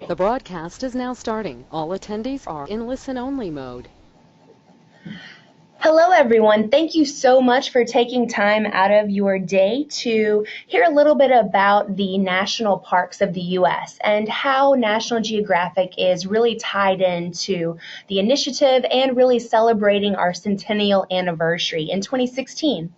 The broadcast is now starting. All attendees are in listen-only mode. Hello, everyone. Thank you so much for taking time out of your day to hear a little bit about the national parks of the U.S. and how National Geographic is really tied into the initiative and really celebrating our centennial anniversary in 2016.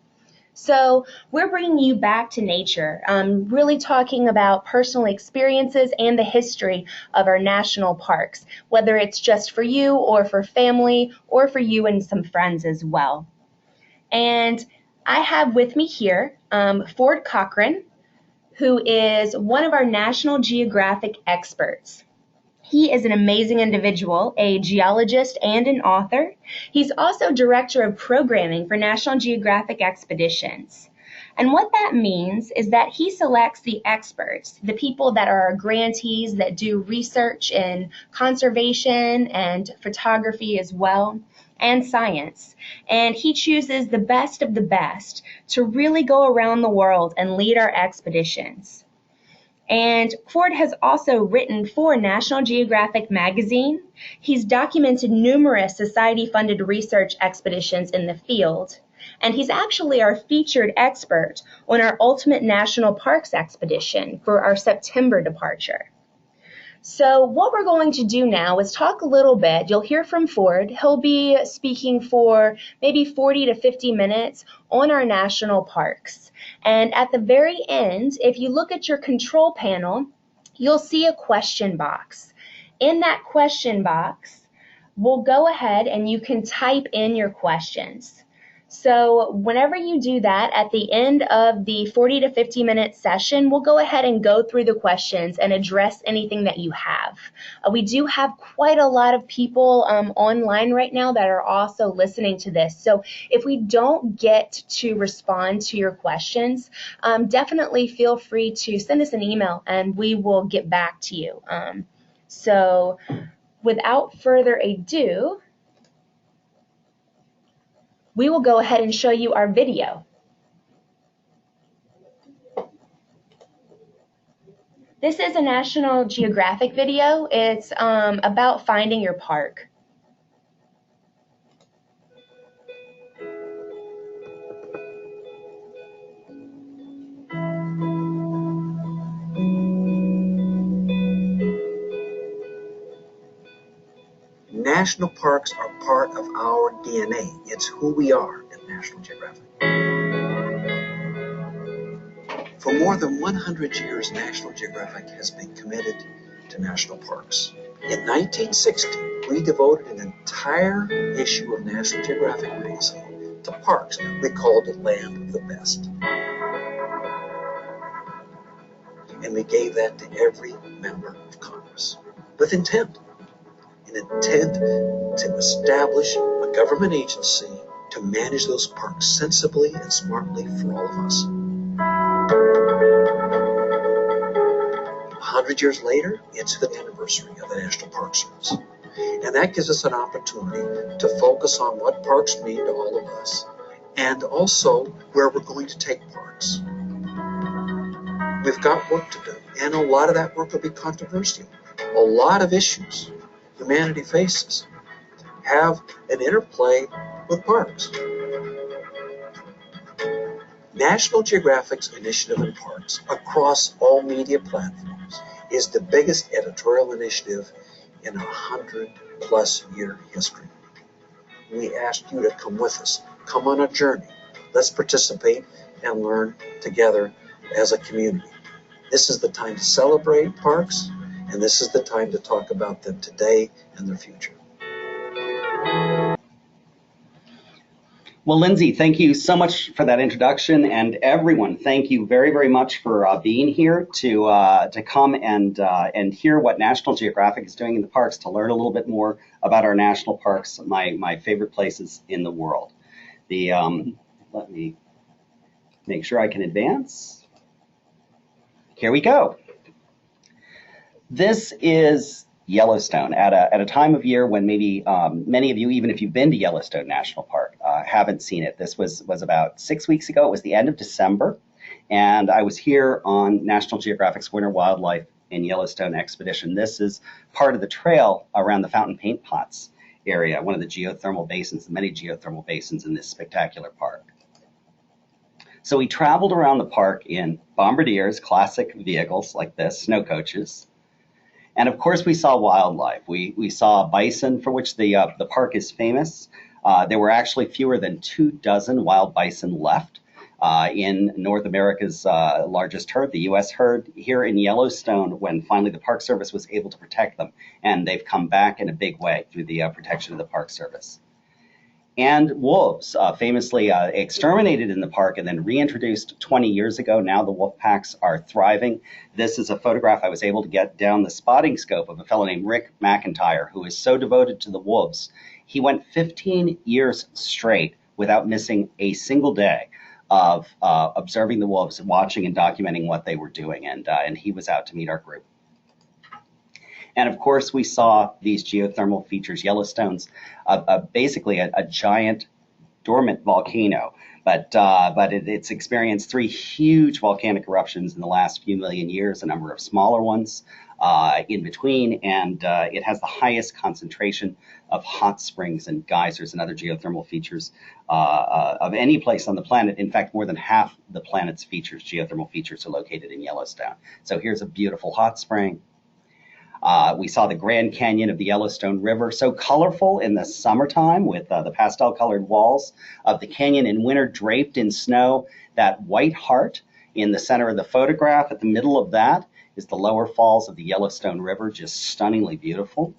So we're bringing you back to nature, really talking about personal experiences and the history of our national parks, whether it's just for you or for family or for you and some friends as well. And I have with me here Ford Cochran, who is one of our National Geographic experts. He is an amazing individual, a geologist and an author. He's also director of programming for National Geographic expeditions. And what that means is that he selects the experts, the people that are grantees that do research in conservation and photography as well, and science. And he chooses the best of the best to really go around the world and lead our expeditions. And Ford has also written for National Geographic magazine. He's documented numerous society-funded research expeditions in the field. And he's actually our featured expert on our Ultimate National Parks expedition for our September departure. So what we're going to do now is talk a little bit. You'll hear from Ford. He'll be speaking for maybe 40 to 50 minutes on our national parks. And at the very end, if you look at your control panel, you'll see a question box. In that question box, we'll go ahead and you can type in your questions. So whenever you do that, at the end of the 40 to 50 minute session, we'll go ahead and go through the questions and address anything that you have. We do have quite a lot of people online right now that are also listening to this. So if we don't get to respond to your questions, definitely feel free to send us an email and we will get back to you. So without further ado, we will go ahead and show you our video. This is a National Geographic video. It's about finding your park. National parks are part of our DNA. It's who we are at National Geographic. For more than 100 years, National Geographic has been committed to national parks. In 1960, we devoted an entire issue of National Geographic magazine to parks. We called it Land of the Best. And we gave that to every member of Congress with intent. An intent to establish a government agency to manage those parks sensibly and smartly for all of us. 100 years later, it's the anniversary of the National Park Service. And that gives us an opportunity to focus on what parks mean to all of us and also where we're going to take parks. We've got work to do, and a lot of that work will be controversial. A lot of issues humanity faces have an interplay with parks. National Geographic's initiative in parks across all media platforms is the biggest editorial initiative in a 100-plus year history. We ask you to come with us. Come on a journey. Let's participate and learn together as a community. This is the time to celebrate parks, and this is the time to talk about them today and their future. Well, Lindsay, thank you so much for that introduction, and everyone, thank you very, very much for being here to come and hear what National Geographic is doing in the parks, to learn a little bit more about our national parks, my favorite places in the world. Let me make sure I can advance. Here we go. This is Yellowstone at a time of year when maybe many of you, even if you've been to Yellowstone National Park, haven't seen it. This was about 6 weeks ago. It was the end of December, and I was here on National Geographic's Winter Wildlife in Yellowstone expedition. This is part of the trail around the Fountain Paint Pots area, one of the geothermal basins, the many geothermal basins in this spectacular park. So we traveled around the park in bombardiers, classic vehicles like this, snow coaches. And of course, we saw wildlife. We saw bison, for which the park is famous. There were actually fewer than 24 wild bison left in North America's largest herd, the U.S. herd, here in Yellowstone, when finally the Park Service was able to protect them. And they've come back in a big way through the protection of the Park Service. And wolves, famously exterminated in the park and then reintroduced 20 years ago. Now the wolf packs are thriving. This is a photograph I was able to get down the spotting scope of a fellow named Rick McIntyre, who is so devoted to the wolves. He went 15 years straight without missing a single day of observing the wolves, watching and documenting what they were doing. And he was out to meet our group. And of course, we saw these geothermal features. Yellowstone's basically a giant dormant volcano, but it's experienced 3 huge volcanic eruptions in the last few million years, a number of smaller ones in between, and it has the highest concentration of hot springs and geysers and other geothermal features of any place on the planet. In fact, more than half the planet's features, geothermal features, are located in Yellowstone. So here's a beautiful hot spring. We saw the Grand Canyon of the Yellowstone River, so colorful in the summertime with the pastel-colored walls of the canyon, in winter draped in snow. That white heart in the center of the photograph, at the middle of that, is the lower falls of the Yellowstone River, just stunningly beautiful.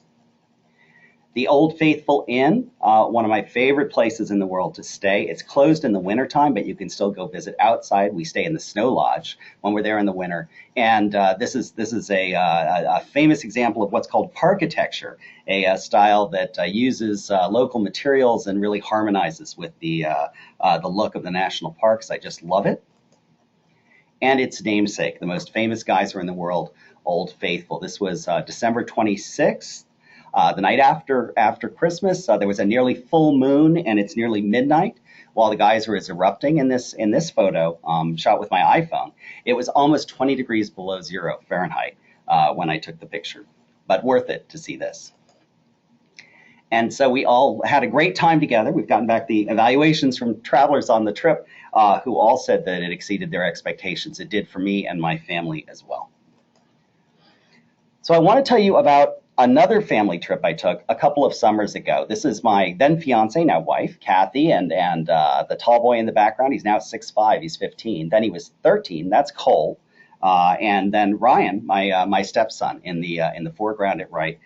The Old Faithful Inn, one of my favorite places in the world to stay. It's closed in the wintertime, but you can still go visit outside. We stay in the Snow Lodge when we're there in the winter. And this is a famous example of what's called parkitecture, a style that uses local materials and really harmonizes with the look of the national parks. I just love it. And its namesake, the most famous geyser in the world, Old Faithful. This was December 26th. The night after Christmas, there was a nearly full moon, and it's nearly midnight while the geyser is erupting. In this photo, shot with my iPhone, it was almost 20 degrees below 0 Fahrenheit when I took the picture, but worth it to see this. And so we all had a great time together. We've gotten back the evaluations from travelers on the trip who all said that it exceeded their expectations. It did for me and my family as well. So I want to tell you about another family trip I took a couple of summers ago. This is my then fiance, now wife, Kathy, and the tall boy in the background. He's now 6'5", he's 15. Then he was 13, that's Cole. And then Ryan, my stepson, in the foreground at right.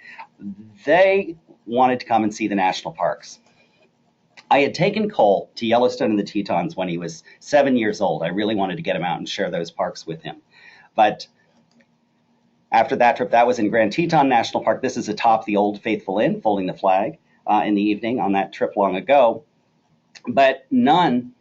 They wanted to come and see the national parks. I had taken Cole to Yellowstone and the Tetons when he was 7 years old. I really wanted to get him out and share those parks with him. But after that trip, that was in Grand Teton National Park. This is atop the Old Faithful Inn, folding the flag in the evening on that trip long ago. But none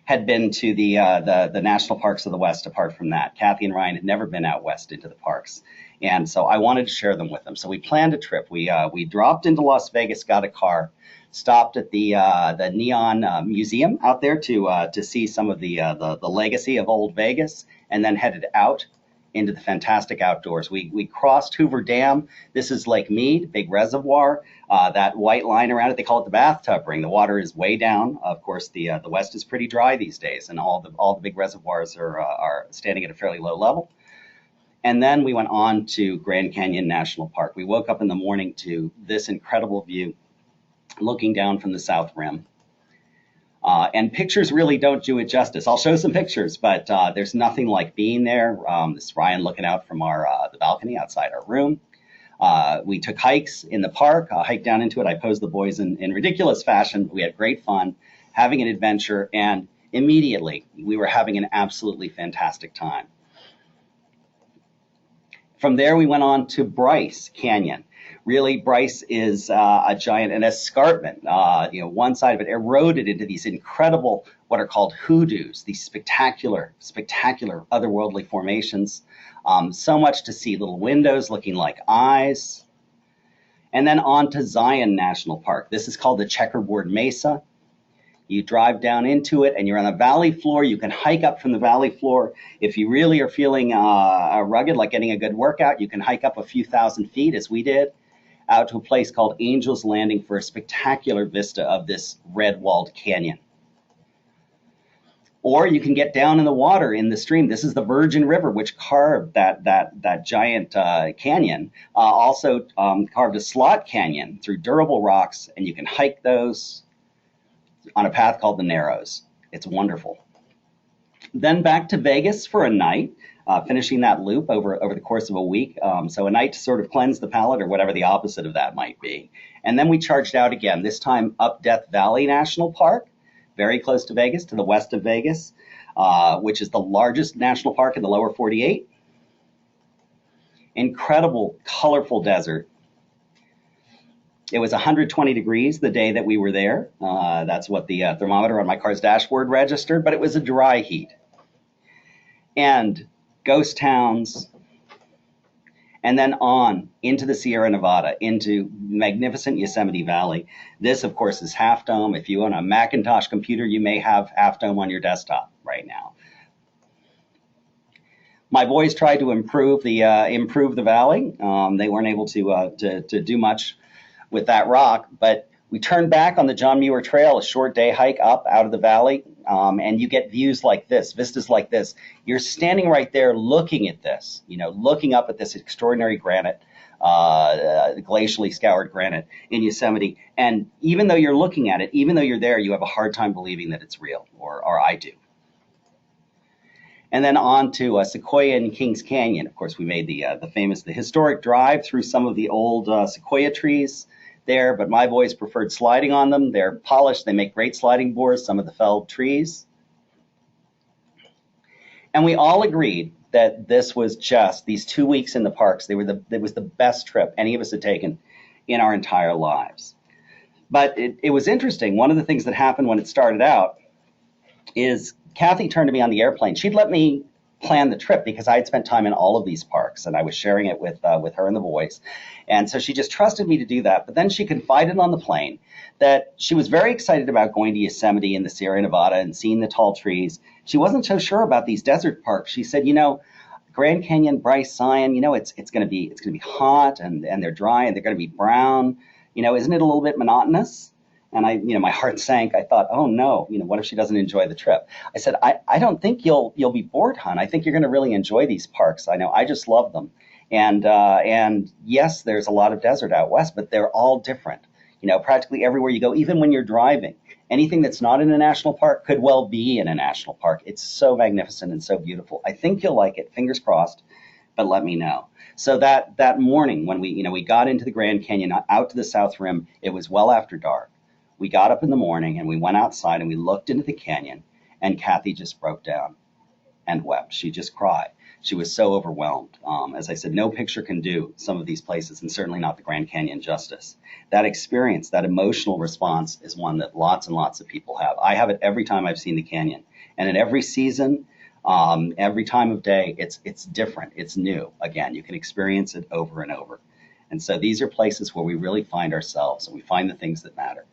had been to the national parks of the West apart from that. Kathy and Ryan had never been out west into the parks. And so I wanted to share them with them. So we planned a trip. We dropped into Las Vegas, got a car, stopped at the Neon Museum out there to see some of the legacy of Old Vegas, and then headed out into the fantastic outdoors. We crossed Hoover Dam. This is Lake Mead, big reservoir. That white line around it, they call it the bathtub ring. The water is way down. Of course, the West is pretty dry these days, and all the big reservoirs are standing at a fairly low level. And then we went on to Grand Canyon National Park. We woke up in the morning to this incredible view, looking down from the South Rim. And pictures really don't do it justice. I'll show some pictures, but there's nothing like being there. This is Ryan looking out from the balcony outside our room. We took hikes in the park, hiked down into it. I posed the boys in ridiculous fashion. We had great fun, having an adventure, and immediately we were having an absolutely fantastic time. From there, we went on to Bryce Canyon. Really, Bryce is an escarpment. One side of it eroded into these incredible, what are called hoodoos, these spectacular otherworldly formations. So much to see, little windows looking like eyes. And then on to Zion National Park. This is called the Checkerboard Mesa. You drive down into it and you're on a valley floor. You can hike up from the valley floor. If you really are feeling rugged, like getting a good workout, you can hike up a few thousand feet, as we did, out to a place called Angel's Landing for a spectacular vista of this red-walled canyon. Or you can get down in the water in the stream. This is the Virgin River, which carved that giant canyon. Also carved a slot canyon through durable rocks, and you can hike those on a path called the Narrows. It's wonderful. Then back to Vegas for a night, finishing that loop over the course of a week. So a night to sort of cleanse the palate, or whatever the opposite of that might be. And then we charged out again, this time up Death Valley National Park, very close to Vegas, to the west of Vegas, which is the largest national park in the lower 48. Incredible, colorful desert. It was 120 degrees the day that we were there. That's what the thermometer on my car's dashboard registered, but it was a dry heat. And ghost towns, and then on into the Sierra Nevada, into magnificent Yosemite Valley. This, of course, is Half Dome. If you own a Macintosh computer, you may have Half Dome on your desktop right now. My boys tried to improve the valley. They weren't able to do much with that rock, but we turned back on the John Muir Trail, a short day hike up out of the valley, and you get views like this, vistas like this. You're standing right there looking at this, looking up at this extraordinary granite, glacially scoured granite in Yosemite. And even though you're looking at it, even though you're there, you have a hard time believing that it's real, or I do. And then on to Sequoia and Kings Canyon. Of course, we made the historic drive through some of the old sequoia trees there, but my boys preferred sliding on them. They're polished. They make great sliding boards, some of the felled trees. And we all agreed that this was just, these 2 weeks in the parks, it was the best trip any of us had taken in our entire lives. But it was interesting. One of the things that happened when it started out is Kathy turned to me on the airplane. She'd let me plan the trip because I had spent time in all of these parks and I was sharing it with her and the boys. And so she just trusted me to do that. But then she confided on the plane that she was very excited about going to Yosemite and the Sierra Nevada and seeing the tall trees. She wasn't so sure about these desert parks. She said, Grand Canyon, Bryce, Zion, it's going to be hot and they're dry and they're going to be brown. Isn't it a little bit monotonous? And my heart sank. I thought, oh no, what if she doesn't enjoy the trip? I said, I don't think you'll be bored, hon. I think you're going to really enjoy these parks. I know, I just love them. And yes, there's a lot of desert out west, but they're all different. Practically everywhere you go, even when you're driving, anything that's not in a national park could well be in a national park. It's so magnificent and so beautiful. I think you'll like it. Fingers crossed, but let me know. So that morning when we got into the Grand Canyon out to the South Rim, it was well after dark. We got up in the morning and we went outside and we looked into the canyon, and Kathy just broke down and wept. She just cried. She was so overwhelmed. As I said, no picture can do some of these places, and certainly not the Grand Canyon justice. That experience, that emotional response, is one that lots and lots of people have. I have it every time I've seen the canyon, and in every season, every time of day, it's different. It's new. Again, you can experience it over and over. And so these are places where we really find ourselves and we find the things that matter.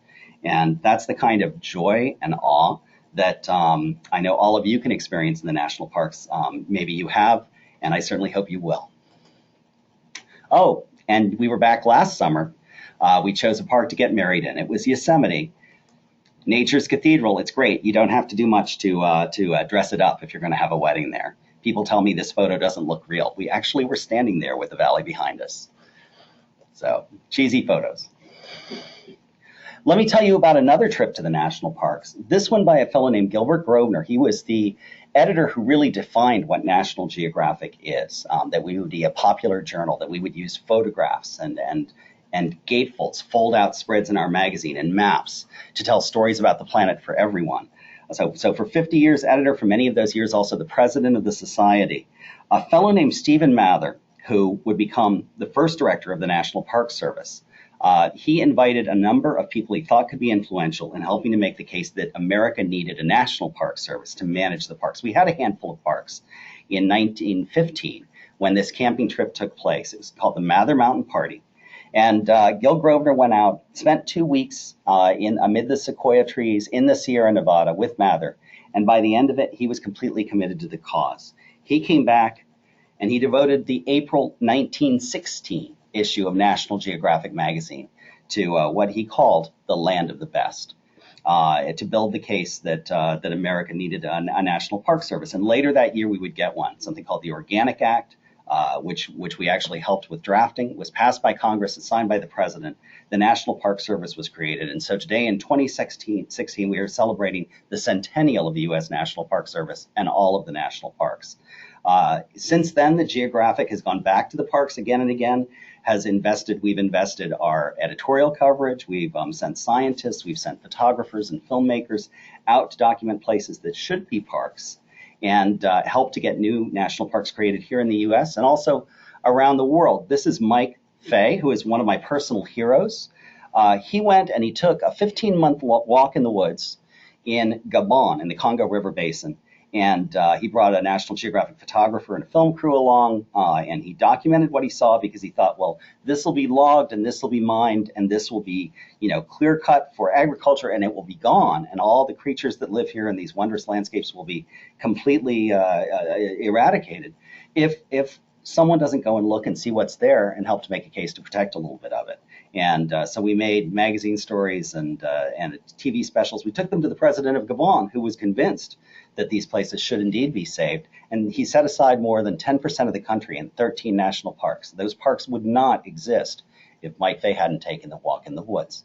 And that's the kind of joy and awe that I know all of you can experience in the national parks. Maybe you have, and I certainly hope you will. Oh, and we were back last summer. We chose a park to get married in. It was Yosemite. Nature's cathedral. It's great. You don't have to do much to dress it up if you're going to have a wedding there. People tell me this photo doesn't look real. We actually were standing there with the valley behind us. So, cheesy photos. Let me tell you about another trip to the national parks. This one by a fellow named Gilbert Grosvenor. He was the editor who really defined what National Geographic is, that we would be a popular journal, that we would use photographs and gatefolds, fold-out spreads in our magazine, and maps to tell stories about the planet for everyone. So for 50 years, editor for many of those years, also the president of the society. A fellow named Stephen Mather, who would become the first director of the National Park Service. He invited a number of people he thought could be influential in helping to make the case that America needed a National Park Service to manage the parks. We had a handful of parks in 1915 when this camping trip took place. It was called the Mather Mountain Party. And Gil Grosvenor went out, spent 2 weeks amid the sequoia trees in the Sierra Nevada with Mather. And by the end of it, he was completely committed to the cause. He came back and he devoted the April 1916 issue of National Geographic magazine to what he called the land of the best, to build the case that America needed a National Park Service. And later that year, we would get one, something called the Organic Act, which we actually helped with drafting, was passed by Congress and signed by the president. The National Park Service was created. And so today in 2016, we are celebrating the centennial of the U.S. National Park Service and all of the national parks. Since then, the Geographic has gone back to the parks again and again, we've invested our editorial coverage, we've sent scientists, we've sent photographers and filmmakers out to document places that should be parks and help to get new national parks created here in the U.S. and also around the world. This is Mike Fay, who is one of my personal heroes. He went and he took a 15-month walk in the woods in Gabon, in the Congo River Basin. And he brought a National Geographic photographer and a film crew along, and he documented what he saw because he thought, well, this will be logged and this will be mined and this will be, clear cut for agriculture and it will be gone. And all the creatures that live here in these wondrous landscapes will be completely eradicated if someone doesn't go and look and see what's there and help to make a case to protect a little bit of it. And so we made magazine stories and TV specials. We took them to the president of Gabon, who was convinced that these places should indeed be saved. And he set aside more than 10% of the country in 13 national parks. Those parks would not exist if Mike Fay hadn't taken the walk in the woods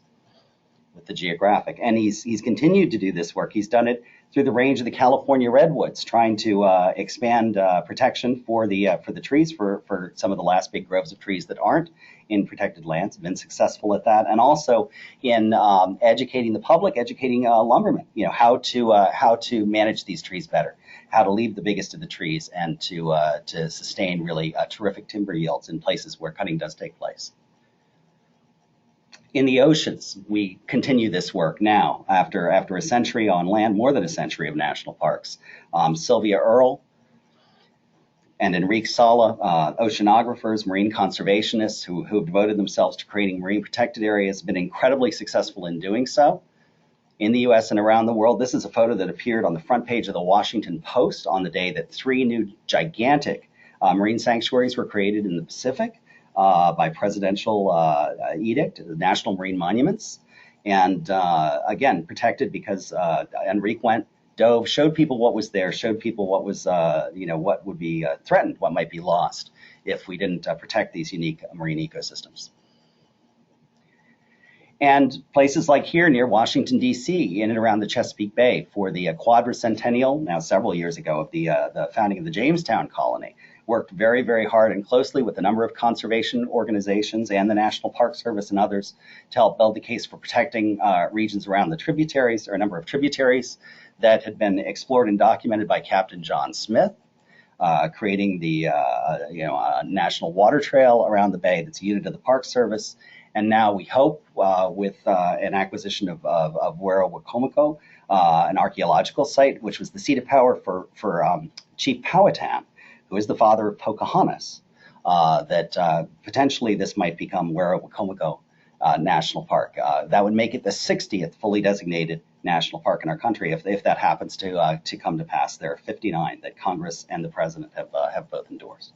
with the Geographic. And he's continued to do this work. He's done it through the range of the California redwoods, trying to expand protection for the trees, for some of the last big groves of trees that aren't in protected lands. Been successful at that, and also in educating the public, educating lumbermen, how to manage these trees better, how to leave the biggest of the trees, and to sustain really terrific timber yields in places where cutting does take place. In the oceans, we continue this work now after a century on land, more than a century of national parks. Sylvia Earle and Enrique Sala, oceanographers, marine conservationists who have devoted themselves to creating marine protected areas, have been incredibly successful in doing so in the U.S. and around the world. This is a photo that appeared on the front page of the Washington Post on the day that 3 new gigantic marine sanctuaries were created in the Pacific by presidential edict, the National Marine Monuments. And again, protected because Enrique went, dove, showed people what was there, showed people what was, what would be threatened, what might be lost if we didn't protect these unique marine ecosystems. And places like here near Washington, D.C., in and around the Chesapeake Bay for the quadricentennial, now several years ago, of the founding of the Jamestown colony, worked very, very hard and closely with a number of conservation organizations and the National Park Service and others to help build the case for protecting regions around the tributaries, or a number of tributaries that had been explored and documented by Captain John Smith, creating the national water trail around the bay that's a unit of the Park Service. And now we hope with an acquisition of Wero-Wicomico, an archaeological site, which was the seat of power for Chief Powhatan, who is the father of Pocahontas, that potentially this might become Wero-Wicomico National Park. That would make it the 60th fully designated national park in our country if that happens to come to pass. There are 59 that Congress and the President have both endorsed.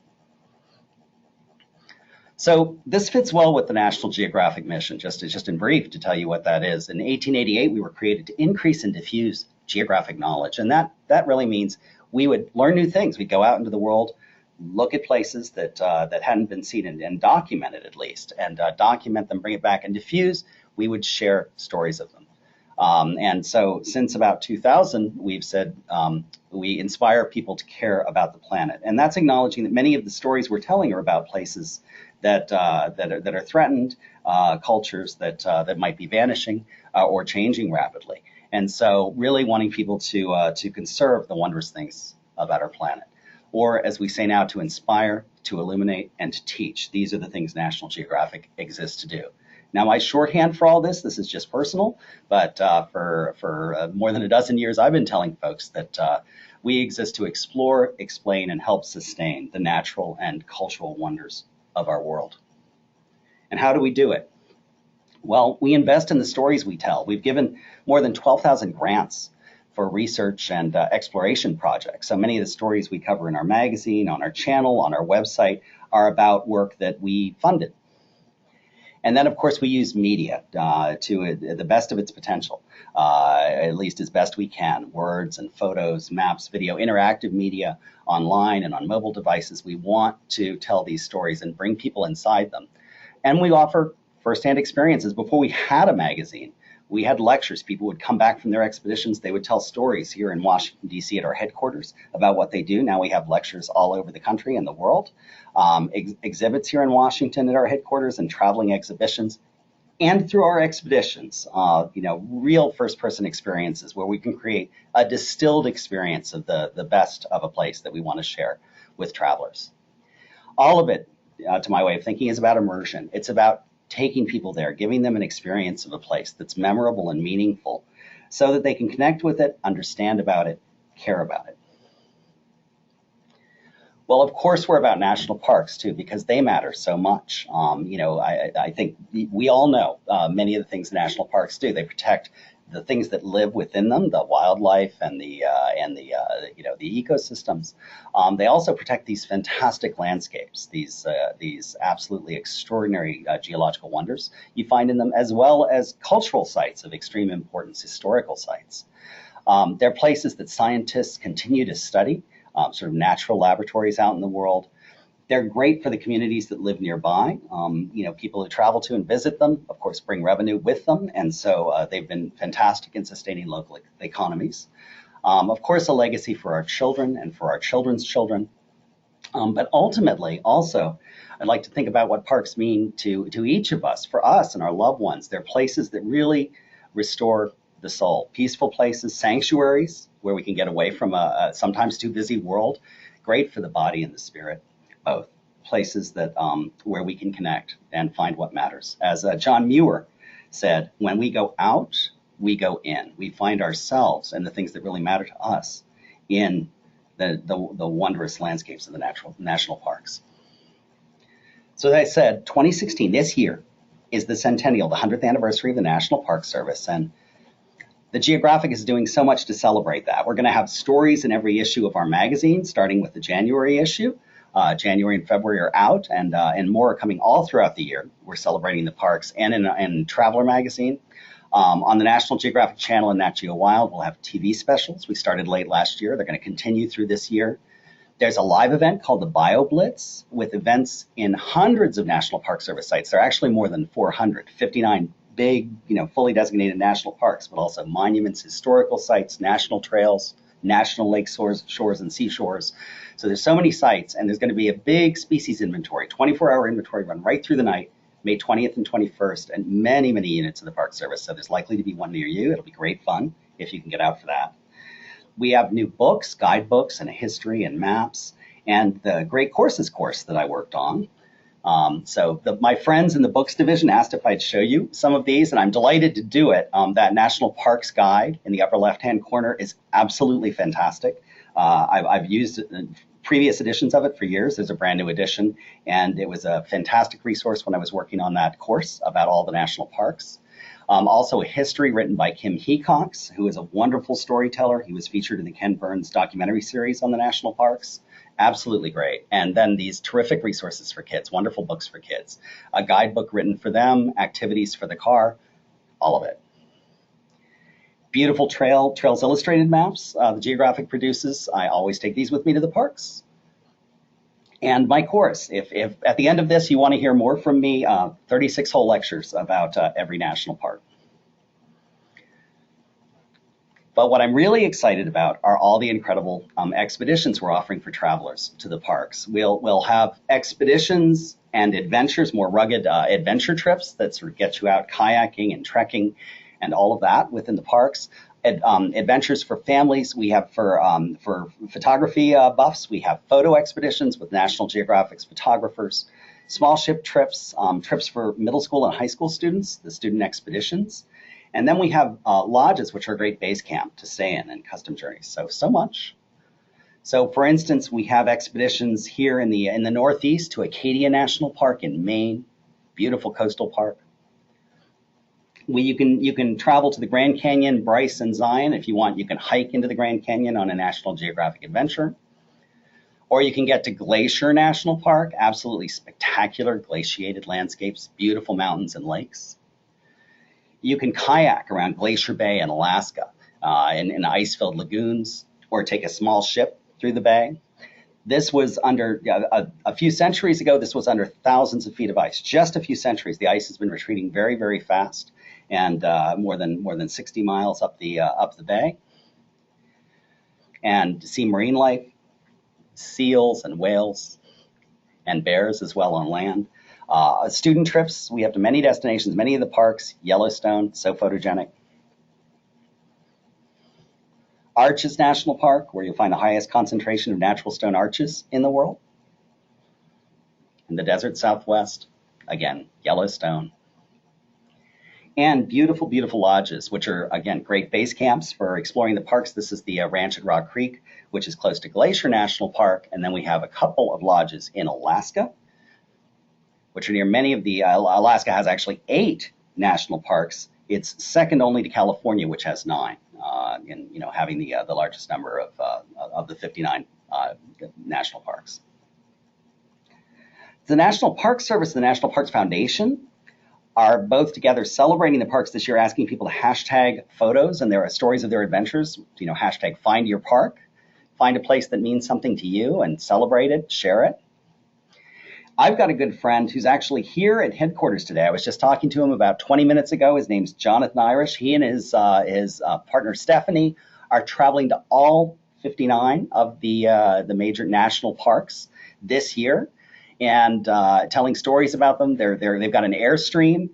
So this fits well with the National Geographic mission, just in brief to tell you what that is. In 1888, we were created to increase and diffuse geographic knowledge, and that really means we would learn new things. We'd go out into the world, look at places that hadn't been seen and document it at least, and document them, bring it back, and diffuse. We would share stories of them. And so since about 2000, we've said we inspire people to care about the planet. And that's acknowledging that many of the stories we're telling are about places that are threatened, cultures that might be vanishing or changing rapidly. And so really wanting people to conserve the wondrous things about our planet. Or as we say now, to inspire, to illuminate, and to teach. These are the things National Geographic exists to do. Now, my shorthand for all this is just personal, but for more than a dozen years, I've been telling folks that we exist to explore, explain, and help sustain the natural and cultural wonders of our world. And how do we do it? Well, we invest in the stories we tell. We've given more than 12,000 grants for research and exploration projects. So many of the stories we cover in our magazine, on our channel, on our website are about work that we funded. And then, of course, we use media to the best of its potential, at least as best we can. Words and photos, maps, video, interactive media online and on mobile devices. We want to tell these stories and bring people inside them. And we offer firsthand experiences. Before we had a magazine, we had lectures. People would come back from their expeditions. They would tell stories here in Washington, D.C. at our headquarters about what they do. Now we have lectures all over the country and the world, exhibits here in Washington at our headquarters and traveling exhibitions. And through our expeditions, real first-person experiences where we can create a distilled experience of the best of a place that we want to share with travelers. All of it, to my way of thinking, is about immersion. It's about taking people there, giving them an experience of a place that's memorable and meaningful so that they can connect with it, understand about it, care about it. Well, of course, we're about national parks, too, because they matter so much. I think we all know many of the things national parks do. They protect the things that live within them, the wildlife and the ecosystems. They also protect these fantastic landscapes, these absolutely extraordinary geological wonders you find in them, as well as cultural sites of extreme importance, historical sites. They're places that scientists continue to study, sort of natural laboratories out in the world. They're great for the communities that live nearby. People who travel to and visit them, of course, bring revenue with them. And so they've been fantastic in sustaining local economies. Of course, a legacy for our children and for our children's children. But ultimately, also, I'd like to think about what parks mean to each of us, for us and our loved ones. They're places that really restore the soul. Peaceful places, sanctuaries, where we can get away from a sometimes too busy world. Great for the body and the spirit. Both places that where we can connect and find what matters. As John Muir said, when we go out, we go in. We find ourselves and the things that really matter to us in the wondrous landscapes of the national parks. So as I said, 2016, this year, is the centennial, the 100th anniversary of the National Park Service. And the Geographic is doing so much to celebrate that. We're going to have stories in every issue of our magazine, starting with the January issue. January and February are out, and more are coming all throughout the year. We're celebrating the parks, and in Traveler magazine. On the National Geographic channel and Nat Geo Wild, we'll have TV specials. We started late last year. They're going to continue through this year. There's a live event called the Bio Blitz with events in hundreds of National Park Service sites. There are actually more than 400, 59 big, fully designated national parks, but also monuments, historical sites, national trails, national lake shores and seashores. So there's so many sites, and there's going to be a big species inventory, 24-hour inventory run right through the night, May 20th and 21st, and many, many units of the Park Service. So there's likely to be one near you. It'll be great fun if you can get out for that. We have new books, guidebooks, and history and maps, and the Great Courses course that I worked on. My friends in the books division asked if I'd show you some of these, and I'm delighted to do it. That National Parks Guide in the upper left-hand corner is absolutely fantastic. I've used previous editions of it for years. There's a brand new edition, and it was a fantastic resource when I was working on that course about all the national parks. Also a history written by Kim Hecox, who is a wonderful storyteller. He was featured in the Ken Burns documentary series on the national parks. Absolutely great. And then these terrific resources for kids, wonderful books for kids, a guidebook written for them, activities for the car, all of it. Beautiful Trails Illustrated maps the Geographic produces. I always take these with me to the parks. And my course, if at the end of this you want to hear more from me, 36 whole lectures about every national park. But what I'm really excited about are all the incredible expeditions we're offering for travelers to the parks. We'll have expeditions and adventures, more rugged adventure trips that sort of get you out kayaking and trekking and all of that within the parks. Adventures for families. We have for photography buffs. We have photo expeditions with National Geographic's photographers. Small ship trips, trips for middle school and high school students, the student expeditions. And then we have lodges, which are a great base camp to stay in and custom journeys. So much. So, for instance, we have expeditions here in the Northeast to Acadia National Park in Maine, beautiful coastal park. You can travel to the Grand Canyon, Bryce, and Zion. If you want, you can hike into the Grand Canyon on a National Geographic adventure. Or you can get to Glacier National Park, absolutely spectacular glaciated landscapes, beautiful mountains and lakes. You can kayak around Glacier Bay in Alaska in ice-filled lagoons, or take a small ship through the bay. This was under, a few centuries ago, this was under thousands of feet of ice. Just a few centuries, the ice has been retreating very, very fast, and more than 60 miles up the bay. And see marine life, seals and whales and bears as well on land. Student trips, we have to many destinations, many of the parks, Yellowstone, so photogenic. Arches National Park, where you'll find the highest concentration of natural stone arches in the world. In the desert Southwest, again, Yellowstone. And beautiful, beautiful lodges, which are, again, great base camps for exploring the parks. This is the ranch at Rock Creek, which is close to Glacier National Park. And then we have a couple of lodges in Alaska, which are near many of the, Alaska has actually 8 national parks. It's second only to California, which has 9, and having the largest number of the 59 national parks. The National Park Service and the National Parks Foundation are both together celebrating the parks this year, asking people to hashtag photos and their stories of their adventures. Hashtag find your park, find a place that means something to you and celebrate it, share it. I've got a good friend who's actually here at headquarters today. I was just talking to him about 20 minutes ago. His name's Jonathan Irish. He and his partner Stephanie are traveling to all 59 of the major national parks this year and telling stories about them. They've got an Airstream,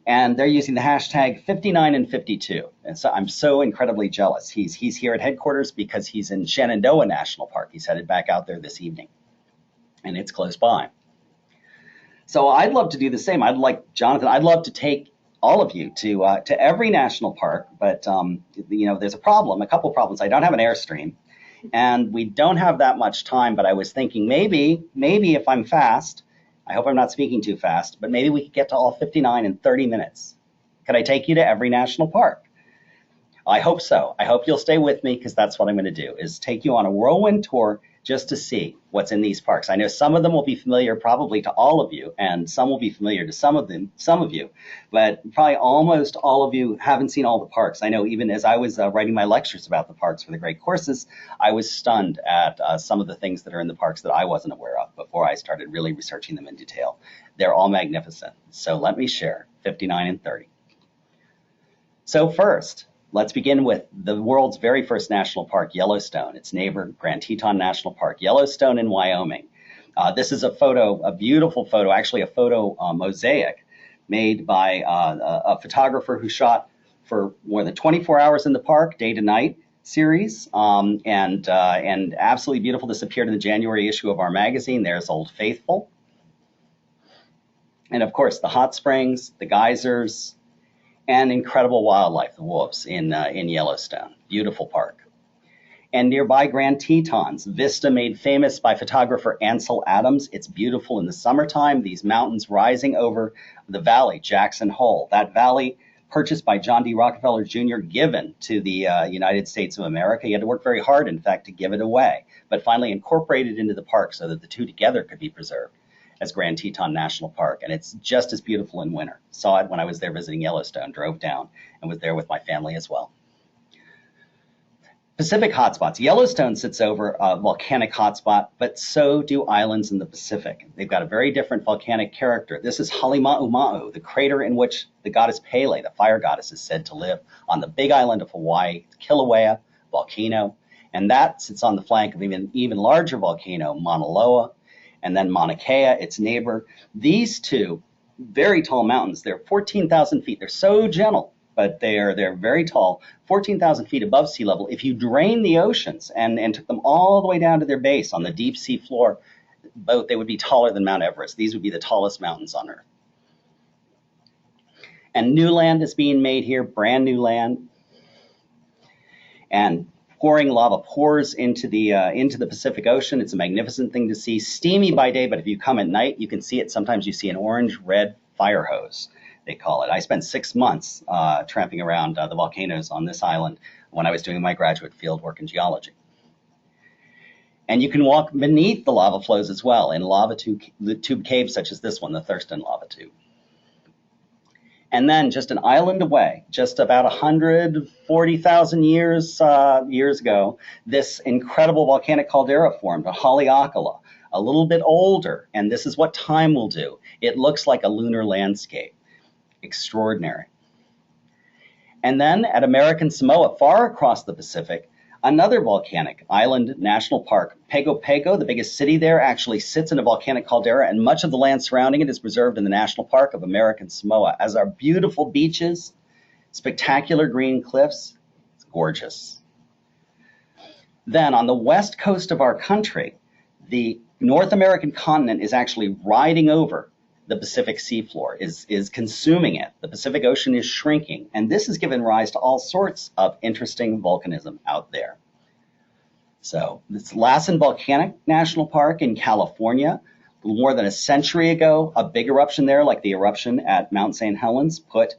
and they're using the hashtag 59 and 52. And so I'm so incredibly jealous. He's here at headquarters because he's in Shenandoah National Park. He's headed back out there this evening, and it's close by. So I'd love to do the same. I'd love to take all of you to every national park, but there's a couple problems. I don't have an Airstream, and we don't have that much time. But I was thinking maybe if I'm fast, I hope I'm not speaking too fast, but maybe we could get to all 59 in 30 minutes. Could I take you to every national park? I hope so. I hope you'll stay with me, because that's what I'm going to do, is take you on a whirlwind tour just to see what's in these parks. I know some of them will be familiar probably to all of you, and some will be familiar to some of you, but probably almost all of you haven't seen all the parks. I know even as I was writing my lectures about the parks for the great courses, I was stunned at some of the things that are in the parks that I wasn't aware of before I started really researching them in detail. They're all magnificent. So let me share 59 and 30. So first, let's begin with the world's very first national park, Yellowstone, its neighbor, Grand Teton National Park, Yellowstone in Wyoming. This is a beautiful photo, actually a photo mosaic made by a photographer who shot for more than 24 hours in the park, day to night series, and absolutely beautiful. This appeared in the January issue of our magazine. There's Old Faithful. And of course, the hot springs, the geysers, and incredible wildlife, the wolves in Yellowstone. Beautiful park. And nearby Grand Tetons, vista made famous by photographer Ansel Adams. It's beautiful in the summertime, these mountains rising over the valley, Jackson Hole. That valley purchased by John D. Rockefeller Jr., given to the United States of America. He had to work very hard, in fact, to give it away, but finally incorporated into the park so that the two together could be preserved as Grand Teton National Park. And it's just as beautiful in winter. Saw it when I was there visiting Yellowstone, drove down, and was there with my family as well. Pacific hotspots. Yellowstone sits over a volcanic hotspot, but so do islands in the Pacific. They've got a very different volcanic character. This is Halemaumau, the crater in which the goddess Pele, the fire goddess, is said to live on the big island of Hawaii, Kilauea volcano. And that sits on the flank of an even larger volcano, Mauna Loa, and then Mauna Kea, its neighbor. These two very tall mountains, they're 14,000 feet. They're so gentle, but they're very tall, 14,000 feet above sea level. If you drain the oceans and took them all the way down to their base on the deep sea floor, they would be taller than Mount Everest. These would be the tallest mountains on Earth. And new land is being made here, brand new land. And Pouring lava pours into the Pacific Ocean. It's a magnificent thing to see. Steamy by day, but if you come at night, you can see it. Sometimes you see an orange-red fire hose, they call it. I spent 6 months tramping around the volcanoes on this island when I was doing my graduate field work in geology. And you can walk beneath the lava flows as well in lava tube caves such as this one, the Thurston lava tube. And then just an island away, just about 140,000 years ago, this incredible volcanic caldera formed, a Haleakala, a little bit older, and this is what time will do. It looks like a lunar landscape. Extraordinary. And then at American Samoa, far across the Pacific, another volcanic island national park. Pago Pago, the biggest city there, actually sits in a volcanic caldera, and much of the land surrounding it is preserved in the National Park of American Samoa, as are beautiful beaches, spectacular green cliffs. It's gorgeous. Then on the west coast of our country, the North American continent is actually riding over the Pacific seafloor, is consuming it. The Pacific Ocean is shrinking, and this has given rise to all sorts of interesting volcanism out there. So this Lassen Volcanic National Park in California, a little more than a century ago, a big eruption there, like the eruption at Mount St. Helens, put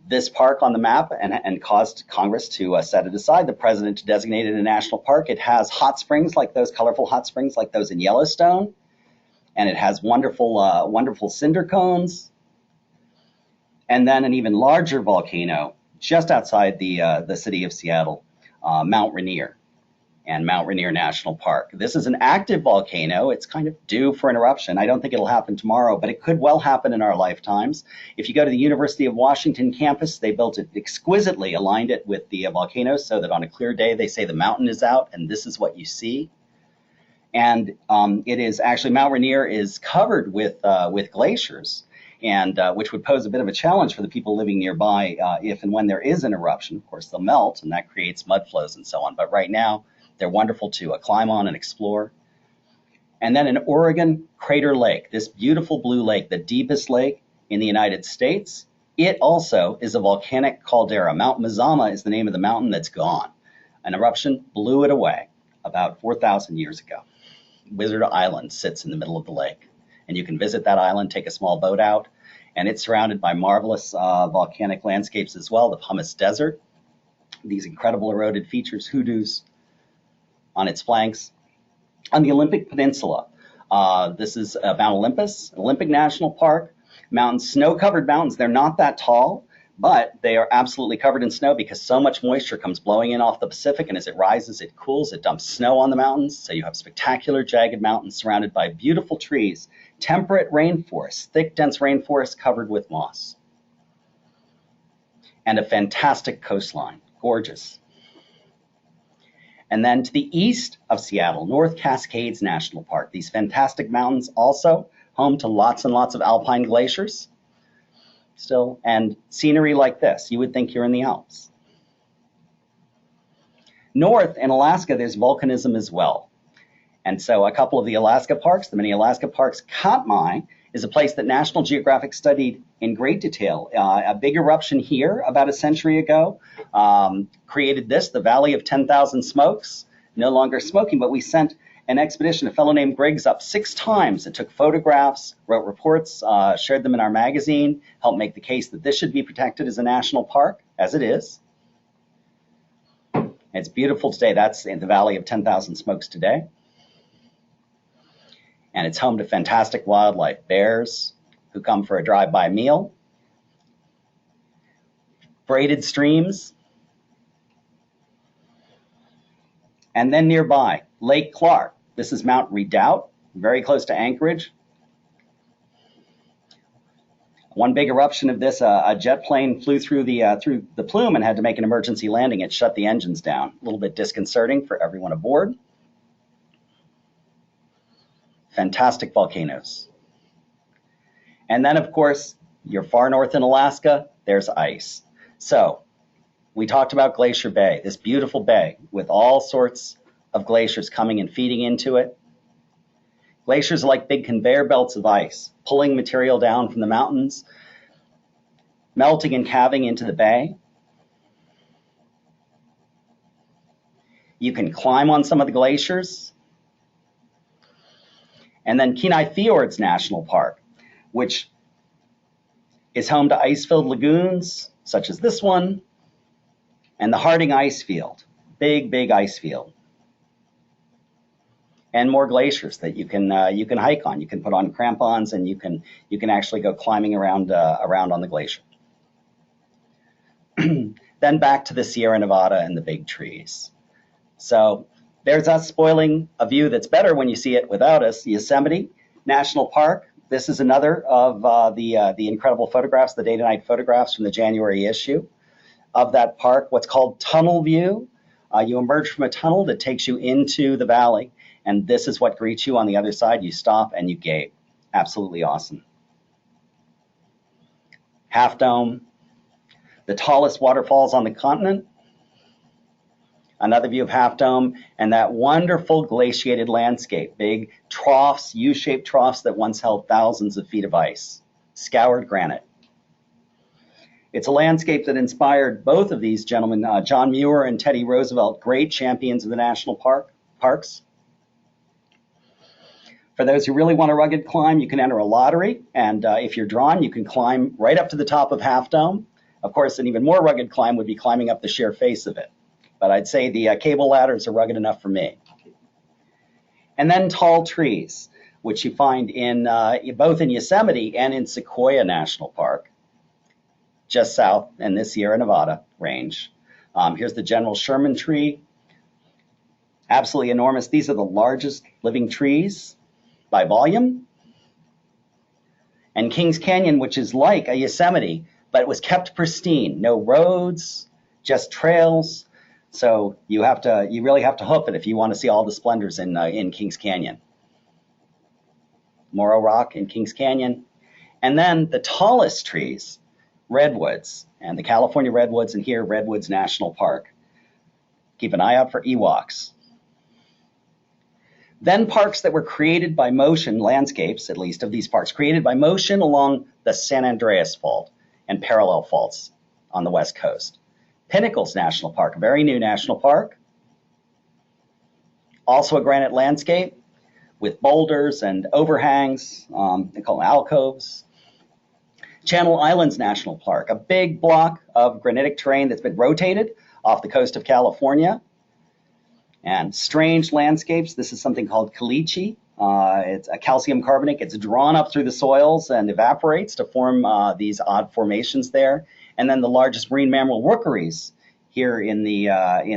this park on the map and caused Congress to set it aside. The president to designate it a national park. It has hot springs like those, colorful hot springs like those in Yellowstone. And it has wonderful cinder cones. And then an even larger volcano just outside the city of Seattle, Mount Rainier and Mount Rainier National Park. This is an active volcano. It's kind of due for an eruption. I don't think it'll happen tomorrow, but it could well happen in our lifetimes. If you go to the University of Washington campus, they built it exquisitely, aligned it with the volcano so that on a clear day, they say the mountain is out and this is what you see. And it is actually, Mount Rainier is covered with glaciers, and which would pose a bit of a challenge for the people living nearby if and when there is an eruption. Of course, they'll melt, and that creates mud flows and so on. But right now, they're wonderful to climb on and explore. And then in Oregon, Crater Lake, this beautiful blue lake, the deepest lake in the United States, it also is a volcanic caldera. Mount Mazama is the name of the mountain that's gone. An eruption blew it away about 4,000 years ago. Wizard Island sits in the middle of the lake, and you can visit that island, take a small boat out, and it's surrounded by marvelous volcanic landscapes as well. The Pumice Desert, these incredible eroded features, hoodoos on its flanks. On the Olympic Peninsula, this is Mount Olympus, Olympic National Park. Mountains, snow-covered mountains, they're not that tall, but they are absolutely covered in snow because so much moisture comes blowing in off the Pacific, and as it rises, it cools, it dumps snow on the mountains. So you have spectacular jagged mountains surrounded by beautiful trees, temperate rainforests, thick, dense rainforests covered with moss, and a fantastic coastline, gorgeous. And then to the east of Seattle, North Cascades National Park, these fantastic mountains also home to lots and lots of alpine glaciers. Still, and scenery like this, you would think you're in the Alps. North in Alaska, there's volcanism as well. And so a couple of the Alaska parks, the many Alaska parks, Katmai is a place that National Geographic studied in great detail. A big eruption here about a century ago created this, the Valley of 10,000 Smokes, no longer smoking, but we sent an expedition, a fellow named Griggs, up 6 times and took photographs, wrote reports, shared them in our magazine, helped make the case that this should be protected as a national park, as it is. It's beautiful today. That's in the Valley of 10,000 Smokes today. And it's home to fantastic wildlife, bears who come for a drive-by meal, braided streams, and then nearby, Lake Clark. This is Mount Redoubt, very close to Anchorage. One big eruption of this, a jet plane flew through the plume and had to make an emergency landing. It shut the engines down. A little bit disconcerting for everyone aboard. Fantastic volcanoes. And then, of course, you're far north in Alaska, there's ice. So we talked about Glacier Bay, this beautiful bay with all sorts of glaciers coming and feeding into it. Glaciers are like big conveyor belts of ice, pulling material down from the mountains, melting and calving into the bay. You can climb on some of the glaciers. And then Kenai Fjords National Park, which is home to ice-filled lagoons, such as this one, and the Harding Ice Field, big, big ice field. And more glaciers that you can hike on. You can put on crampons, and you can actually go climbing around on the glacier. Then back to the Sierra Nevada and the big trees. So there's us spoiling a view that's better when you see it without us. Yosemite National Park. This is another of the incredible photographs, the day-to-night photographs from the January issue of that park. What's called tunnel view. You emerge from a tunnel that takes you into the valley. And this is what greets you on the other side. You stop and you gape. Absolutely awesome. Half Dome, the tallest waterfalls on the continent. Another view of Half Dome, and that wonderful glaciated landscape. Big troughs, U-shaped troughs that once held thousands of feet of ice. Scoured granite. It's a landscape that inspired both of these gentlemen, John Muir and Teddy Roosevelt, great champions of the national parks. For those who really want a rugged climb, you can enter a lottery, and if you're drawn, you can climb right up to the top of Half Dome. Of course, an even more rugged climb would be climbing up the sheer face of it. But I'd say the cable ladders are rugged enough for me. And then tall trees, which you find in both in Yosemite and in Sequoia National Park, just south in the Sierra Nevada range. Here's the General Sherman tree. Absolutely enormous. These are the largest living trees by volume. And Kings Canyon, which is like a Yosemite, but it was kept pristine. No roads, just trails. So you really have to hoof it if you want to see all the splendors in Kings Canyon. Morro Rock in Kings Canyon. And then the tallest trees, redwoods, and the California redwoods, and here, Redwoods National Park. Keep an eye out for ewoks. Then parks that were created by motion, landscapes, at least of these parks, created by motion along the San Andreas Fault and parallel faults on the West Coast. Pinnacles National Park, a very new national park. Also a granite landscape with boulders and overhangs, they call them alcoves. Channel Islands National Park, a big block of granitic terrain that's been rotated off the coast of California. And strange landscapes. This is something called caliche. It's a calcium carbonate. It's drawn up through the soils and evaporates to form these odd formations there. And then the largest marine mammal rookeries here in the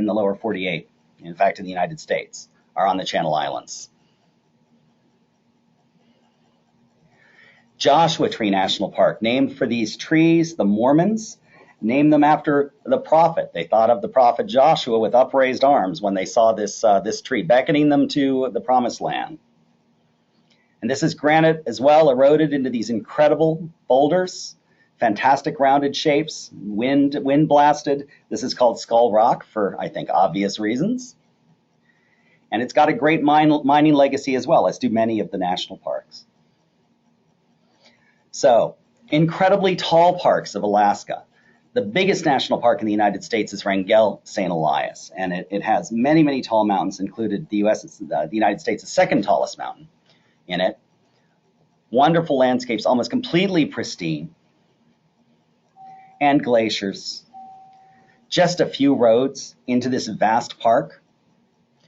lower 48, in fact, in the United States, are on the Channel Islands. Joshua Tree National Park, named for these trees, the Mormons named them after the prophet. They thought of the prophet Joshua with upraised arms when they saw this tree, beckoning them to the promised land. And this is granite as well, eroded into these incredible boulders, fantastic rounded shapes, wind blasted. This is called Skull Rock for, I think, obvious reasons. And it's got a great mining legacy as well, as do many of the national parks. So, incredibly tall parks of Alaska. The biggest national park in the United States is Wrangell St. Elias, and it has many, many tall mountains, included the United States' second tallest mountain in it. Wonderful landscapes, almost completely pristine, and glaciers. Just a few roads into this vast park.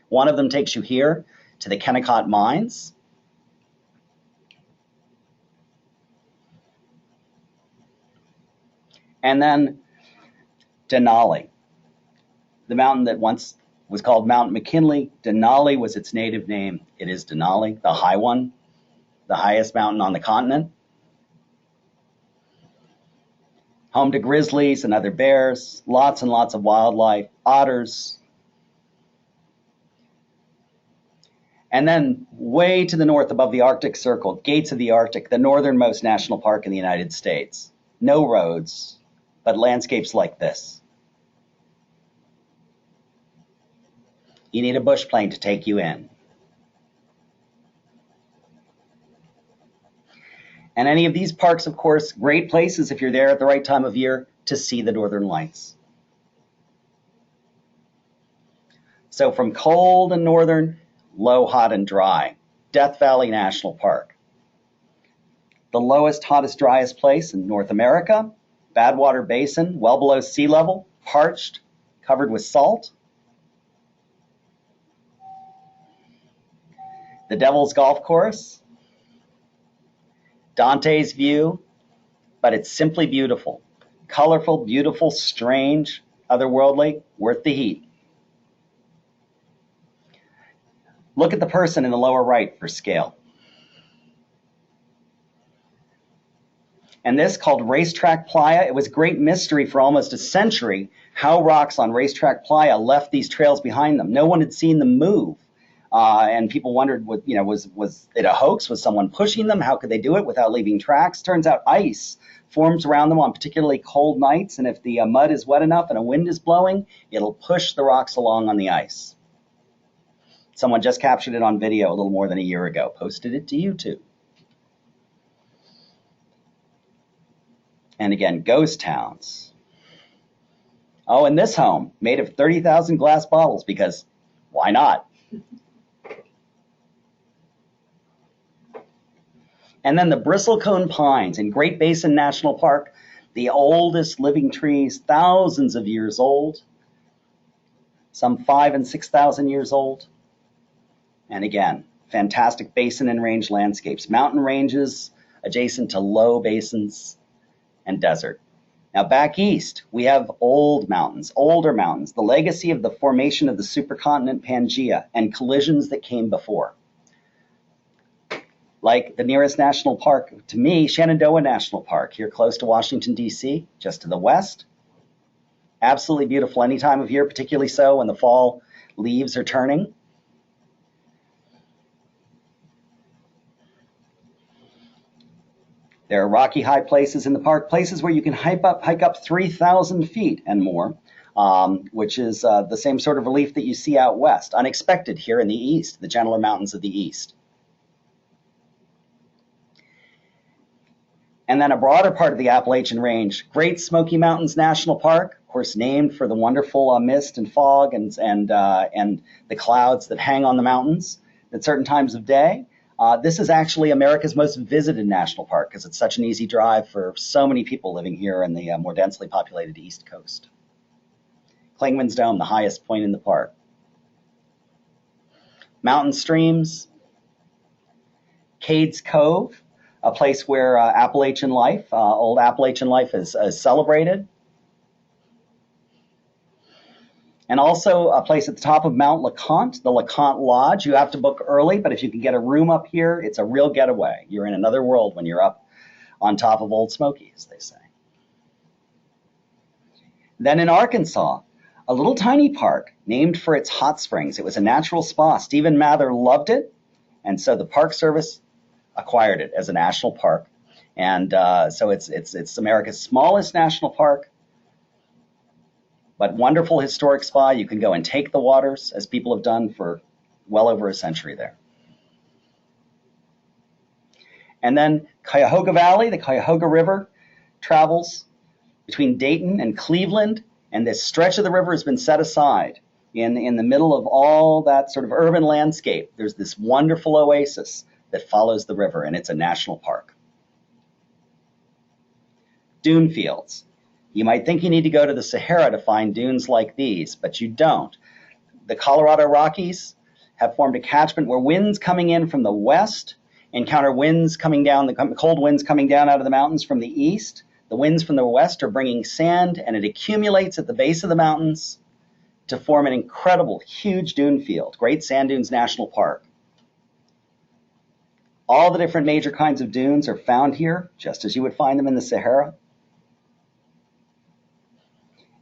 One of them takes you here to the Kennecott Mines. And then Denali, the mountain that once was called Mount McKinley. Denali was its native name. It is Denali, the high one, the highest mountain on the continent. Home to grizzlies and other bears, lots and lots of wildlife, otters. And then way to the north above the Arctic Circle, Gates of the Arctic, the northernmost national park in the United States. No roads, but landscapes like this. You need a bush plane to take you in. And any of these parks, of course, great places if you're there at the right time of year to see the northern lights. So from cold and northern, low, hot, and dry. Death Valley National Park. The lowest, hottest, driest place in North America. Badwater Basin, well below sea level, parched, covered with salt. The Devil's Golf Course. Dante's View, but it's simply beautiful. Colorful, beautiful, strange, otherworldly, worth the heat. Look at the person in the lower right for scale. And this, called Racetrack Playa, it was a great mystery for almost a century how rocks on Racetrack Playa left these trails behind them. No one had seen them move. And people wondered, was it a hoax? Was someone pushing them? How could they do it without leaving tracks? Turns out ice forms around them on particularly cold nights, and if the mud is wet enough and a wind is blowing, it'll push the rocks along on the ice. Someone just captured it on video a little more than a year ago, posted it to YouTube. And again, ghost towns. Oh, and this home, made of 30,000 glass bottles, because why not? And then the bristlecone pines in Great Basin National Park, the oldest living trees, thousands of years old, some 5,000 and 6,000 years old. And again, fantastic basin and range landscapes, mountain ranges adjacent to low basins and desert. Now back east, we have old mountains, older mountains, the legacy of the formation of the supercontinent Pangaea and collisions that came before. Like the nearest national park to me, Shenandoah National Park, here close to Washington, D.C., just to the west. Absolutely beautiful any time of year, particularly so when the fall leaves are turning. There are rocky high places in the park, places where you can hike up 3,000 feet and more, which is the same sort of relief that you see out west, unexpected here in the east, the gentler mountains of the east. And then a broader part of the Appalachian Range, Great Smoky Mountains National Park, of course named for the wonderful mist and fog and the clouds that hang on the mountains at certain times of day. This is actually America's most visited national park because it's such an easy drive for so many people living here in the more densely populated East Coast. Clingman's Dome, the highest point in the park. Mountain streams. Cades Cove, a place where Appalachian life, old Appalachian life is celebrated. And also a place at the top of Mount LeConte, the LeConte Lodge. You have to book early, but if you can get a room up here, it's a real getaway. You're in another world when you're up on top of Old Smoky, as they say. Then in Arkansas, a little tiny park named for its hot springs. It was a natural spa. Stephen Mather loved it, and so the Park Service acquired it as a national park. And so it's America's smallest national park, but wonderful historic spa. You can go and take the waters, as people have done for well over a century there. And then Cuyahoga Valley, the Cuyahoga River, travels between Dayton and Cleveland, and this stretch of the river has been set aside in the middle of all that sort of urban landscape. There's this wonderful oasis that follows the river, and it's a national park. Dune fields. You might think you need to go to the Sahara to find dunes like these, but you don't. The Colorado Rockies have formed a catchment where winds coming in from the west encounter winds coming down, the cold winds coming down out of the mountains from the east. The winds from the west are bringing sand, and it accumulates at the base of the mountains to form an incredible, huge dune field, Great Sand Dunes National Park. All the different major kinds of dunes are found here, just as you would find them in the Sahara.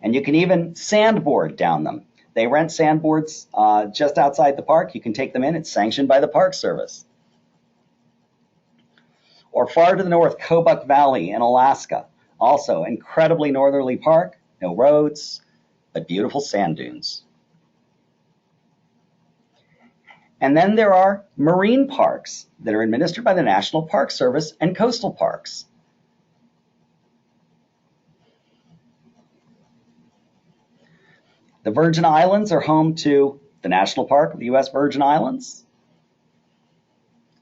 And you can even sandboard down them. They rent sandboards just outside the park. You can take them in. It's sanctioned by the Park Service. Or far to the north, Kobuk Valley in Alaska. Also, incredibly northerly park. No roads, but beautiful sand dunes. And then there are marine parks that are administered by the National Park Service and coastal parks. The Virgin Islands are home to the National Park of the U.S. Virgin Islands.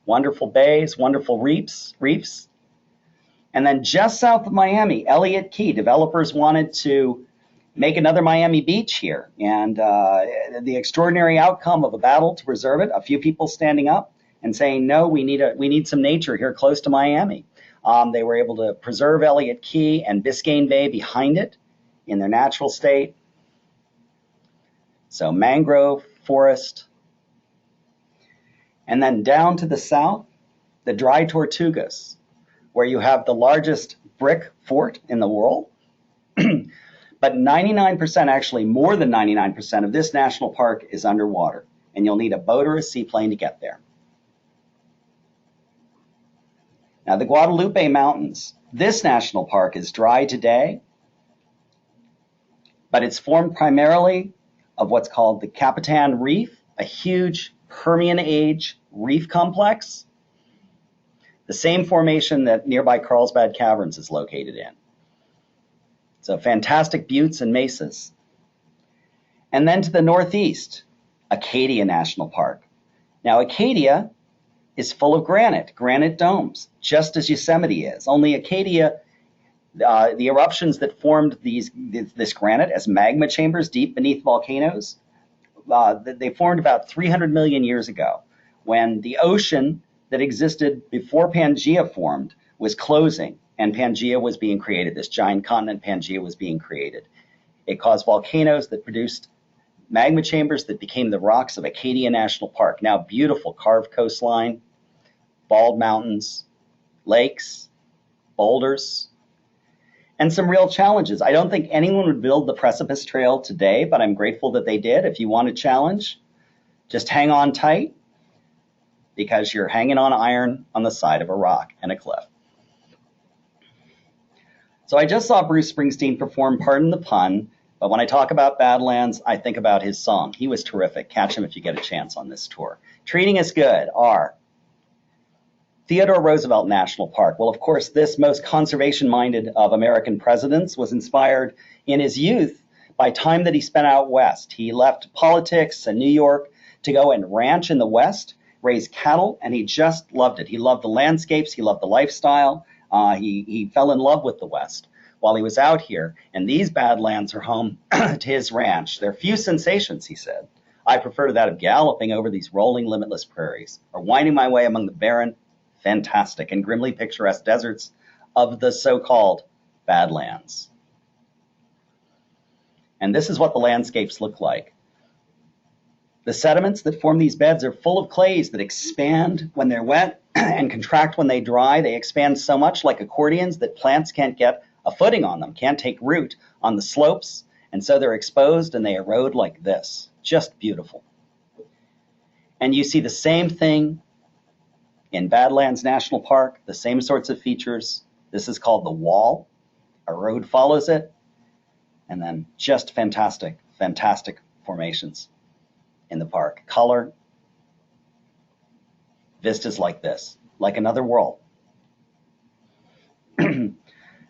Wonderful bays, wonderful reefs. And then just south of Miami, Elliott Key. Developers wanted to make another Miami Beach here. And the extraordinary outcome of a battle to preserve it, a few people standing up and saying, no, we need some nature here close to Miami. They were able to preserve Elliott Key and Biscayne Bay behind it in their natural state. So mangrove forest. And then down to the south, the Dry Tortugas, where you have the largest brick fort in the world. But 99%, actually more than 99% of this national park is underwater, and you'll need a boat or a seaplane to get there. Now, the Guadalupe Mountains, this national park is dry today, but it's formed primarily of what's called the Capitan Reef, a huge Permian age reef complex, the same formation that nearby Carlsbad Caverns is located in. So fantastic buttes and mesas. And then to the northeast, Acadia National Park. Now, Acadia is full of granite domes, just as Yosemite is. Only Acadia, the eruptions that formed this granite as magma chambers deep beneath volcanoes, they formed about 300 million years ago, when the ocean that existed before Pangaea formed was closing, and Pangaea was being created. This giant continent, Pangaea, was being created. It caused volcanoes that produced magma chambers that became the rocks of Acadia National Park. Now beautiful carved coastline, bald mountains, lakes, boulders, and some real challenges. I don't think anyone would build the Precipice Trail today, but I'm grateful that they did. If you want a challenge, just hang on tight, because you're hanging on iron on the side of a rock and a cliff. So I just saw Bruce Springsteen perform Pardon the Pun, but when I talk about Badlands, I think about his song. He was terrific. Catch him if you get a chance on this tour. Treating us good are Theodore Roosevelt National Park. Well, of course, this most conservation-minded of American presidents was inspired in his youth by time that he spent out west. He left politics and New York to go and ranch in the West, raise cattle, and he just loved it. He loved the landscapes. He loved the lifestyle. He fell in love with the West while he was out here. And these Badlands are home to his ranch. There are few sensations, he said. I prefer to that of galloping over these rolling, limitless prairies, or winding my way among the barren, fantastic, and grimly picturesque deserts of the so-called Badlands. And this is what the landscapes look like. The sediments that form these beds are full of clays that expand when they're wet and contract when they dry. They expand so much like accordions that plants can't get a footing on them, can't take root on the slopes, and so they're exposed and they erode like this. Just beautiful. And you see the same thing in Badlands National Park, the same sorts of features. This is called the wall. A road follows it, and then just fantastic, fantastic formations in the park. Color, vistas like this, like another world.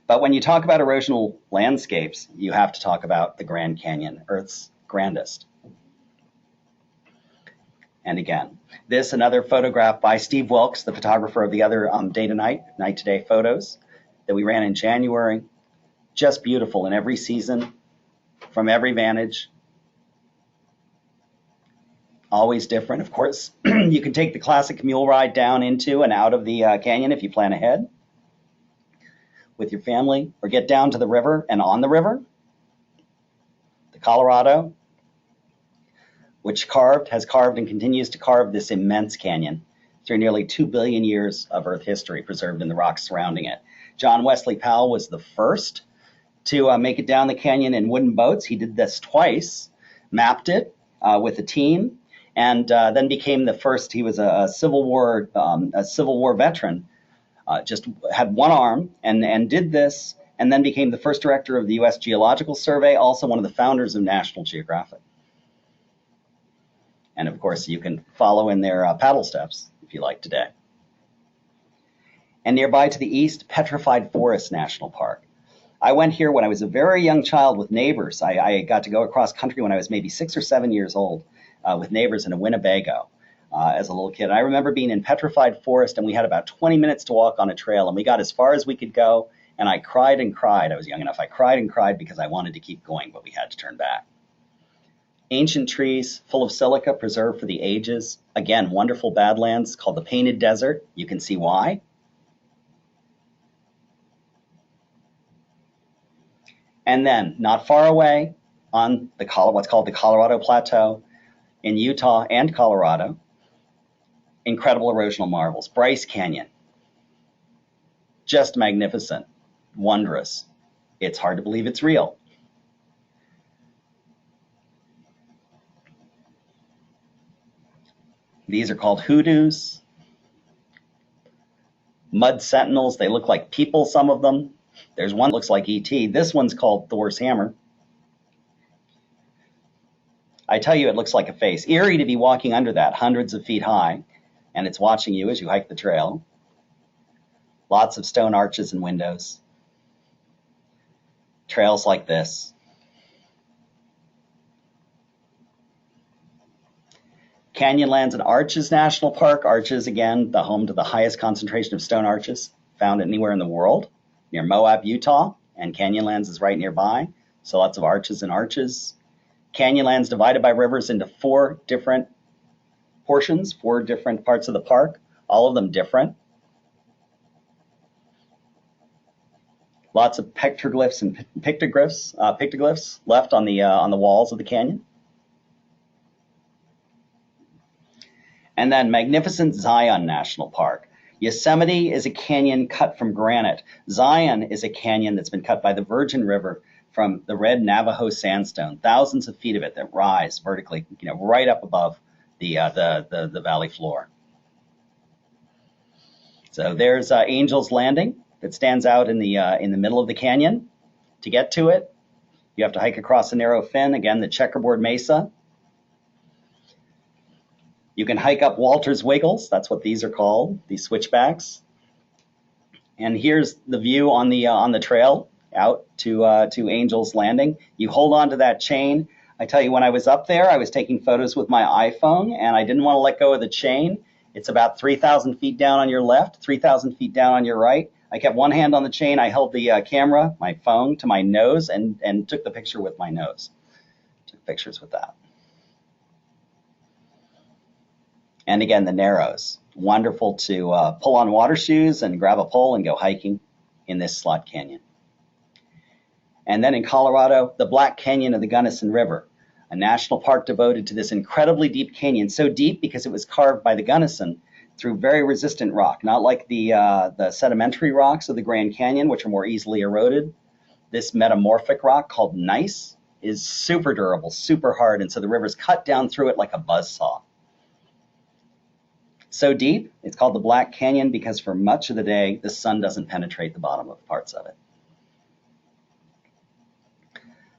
But when you talk about erosional landscapes, you have to talk about the Grand Canyon, Earth's grandest. And again, this another photograph by Steve Wilkes, the photographer of the other day to night, night to day photos that we ran in January. Just beautiful in every season, from every vantage. Always different. Of course, you can take the classic mule ride down into and out of the canyon if you plan ahead with your family, or get down to the river and on the river, the Colorado, which has carved and continues to carve this immense canyon through nearly 2 billion years of Earth history preserved in the rocks surrounding it. John Wesley Powell was the first to make it down the canyon in wooden boats. He did this twice, mapped it with a team, and then became the first. He was a Civil War veteran, just had one arm and did this, and then became the first director of the U.S. Geological Survey, also one of the founders of National Geographic. And of course, you can follow in their paddle steps if you like today. And nearby to the east, Petrified Forest National Park. I went here when I was a very young child with neighbors. I got to go across country when I was maybe 6 or 7 years old. with neighbors in a Winnebago as a little kid. I remember being in petrified forest, and we had about 20 minutes to walk on a trail, and we got as far as we could go, and I cried and cried. I was young enough. I cried and cried because I wanted to keep going, but we had to turn back. Ancient trees full of silica preserved for the ages. Again, wonderful badlands called the Painted Desert. You can see why. And then, not far away on the what's called the Colorado Plateau in Utah and Colorado, incredible erosional marvels. Bryce Canyon. Just magnificent, wondrous. It's hard to believe it's real. These are called hoodoos. Mud sentinels. They look like people, some of them. There's one that looks like E.T. This one's called Thor's Hammer. I tell you, it looks like a face. Eerie to be walking under that, hundreds of feet high, and it's watching you as you hike the trail. Lots of stone arches and windows. Trails like this. Canyonlands and Arches National Park. Arches, again, the home to the highest concentration of stone arches found anywhere in the world, near Moab, Utah, and Canyonlands is right nearby. So lots of arches and arches. Canyonlands divided by rivers into 4 different portions, 4 different parts of the park, all of them different. Lots of petroglyphs and pictoglyphs left on the walls of the canyon. And then magnificent Zion National Park. Yosemite is a canyon cut from granite. Zion is a canyon that's been cut by the Virgin River from the red Navajo sandstone, thousands of feet of it that rise vertically, right up above the valley floor. So there's Angel's Landing that stands out in the middle of the canyon. To get to it, you have to hike across a narrow fin, again, the checkerboard mesa. You can hike up Walter's Wiggles. That's what these are called, these switchbacks. And here's the view on the trail out to Angel's Landing. You hold on to that chain. I tell you, when I was up there, I was taking photos with my iPhone, and I didn't want to let go of the chain. It's about 3,000 feet down on your left, 3,000 feet down on your right. I kept one hand on the chain. I held the camera, my phone, to my nose and took the picture with my nose. Took pictures with that. And again, the Narrows. Wonderful to pull on water shoes and grab a pole and go hiking in this slot canyon. And then in Colorado, the Black Canyon of the Gunnison River, a national park devoted to this incredibly deep canyon, so deep because it was carved by the Gunnison through very resistant rock, not like the sedimentary rocks of the Grand Canyon, which are more easily eroded. This metamorphic rock called gneiss is super durable, super hard, and so the river's cut down through it like a buzzsaw. So deep, it's called the Black Canyon because for much of the day, the sun doesn't penetrate the bottom of parts of it.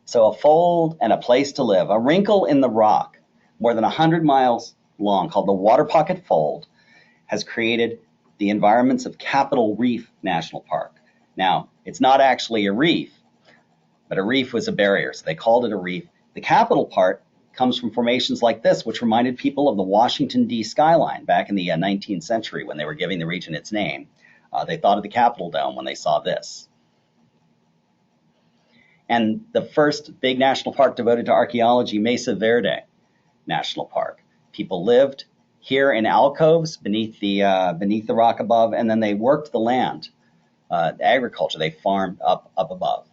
So a fold and a place to live, a wrinkle in the rock, more than 100 miles long, called the Water Pocket Fold, has created the environments of Capitol Reef National Park. Now, it's not actually a reef, but a reef was a barrier, so they called it a reef. The Capitol part comes from formations like this, which reminded people of the Washington, D. skyline back in the 19th century when they were giving the region its name. They thought of the Capitol Dome when they saw this. And the first big national park devoted to archaeology, Mesa Verde National Park. People lived here in alcoves beneath the rock above, and then they worked the land, agriculture. They farmed up above.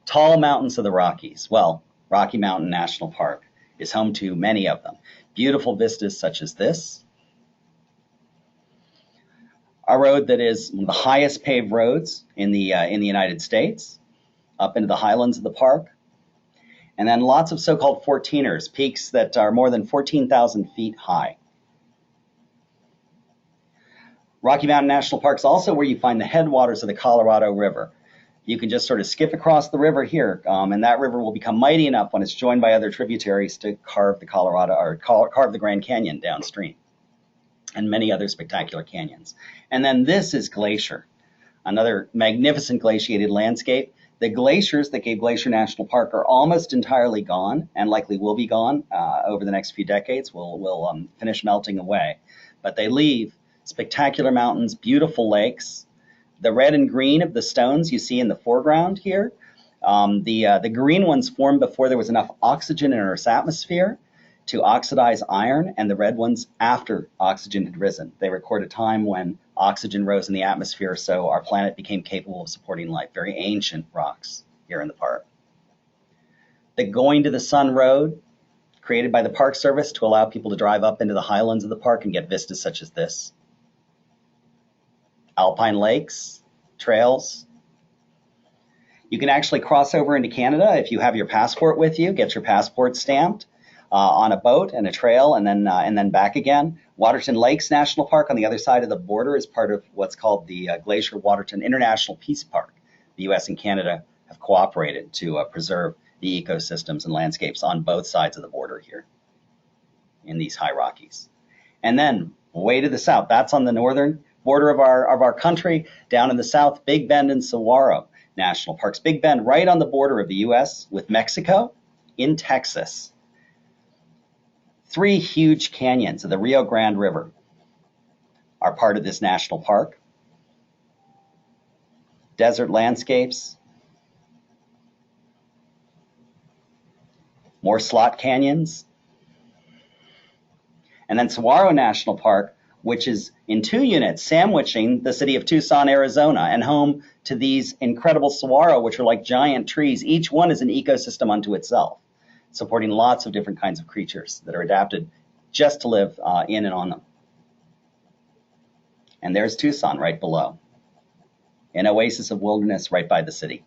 Tall mountains of the Rockies. Well, Rocky Mountain National Park is home to many of them. Beautiful vistas such as this. A road that is one of the highest paved roads in the United States, up into the highlands of the park. And then lots of so-called 14ers, peaks that are more than 14,000 feet high. Rocky Mountain National Park is also where you find the headwaters of the Colorado River. You can just sort of skip across the river here, and that river will become mighty enough when it's joined by other tributaries to carve the carve the Grand Canyon downstream, and many other spectacular canyons. And then this is Glacier, another magnificent glaciated landscape The glaciers that gave Glacier National Park are almost entirely gone and likely will be gone over the next few decades. Will finish melting away. But they leave spectacular mountains, beautiful lakes. The red and green of the stones you see in the foreground here, the green ones formed before there was enough oxygen in Earth's atmosphere to oxidize iron, and the red ones after oxygen had risen. They record a time when oxygen rose in the atmosphere, so our planet became capable of supporting life. Very ancient rocks here in the park. The Going to the Sun Road, created by the Park Service to allow people to drive up into the highlands of the park and get vistas such as this. Alpine lakes, trails. You can actually cross over into Canada if you have your passport with you, get your passport stamped on a boat and a trail, and then back again. Waterton Lakes National Park on the other side of the border is part of what's called the Glacier Waterton International Peace Park. The U.S. and Canada have cooperated to preserve the ecosystems and landscapes on both sides of the border here in these high Rockies. And then way to the south, that's on the northern border of our country. Down in the south, Big Bend and Saguaro National Parks. Big Bend right on the border of the U.S. with Mexico in Texas. 3 huge canyons of the Rio Grande River are part of this national park. Desert landscapes. More slot canyons. And then Saguaro National Park, which is in 2 units, sandwiching the city of Tucson, Arizona, and home to these incredible saguaro, which are like giant trees. Each one is an ecosystem unto itself, supporting lots of different kinds of creatures that are adapted just to live in and on them. And there's Tucson right below, an oasis of wilderness right by the city.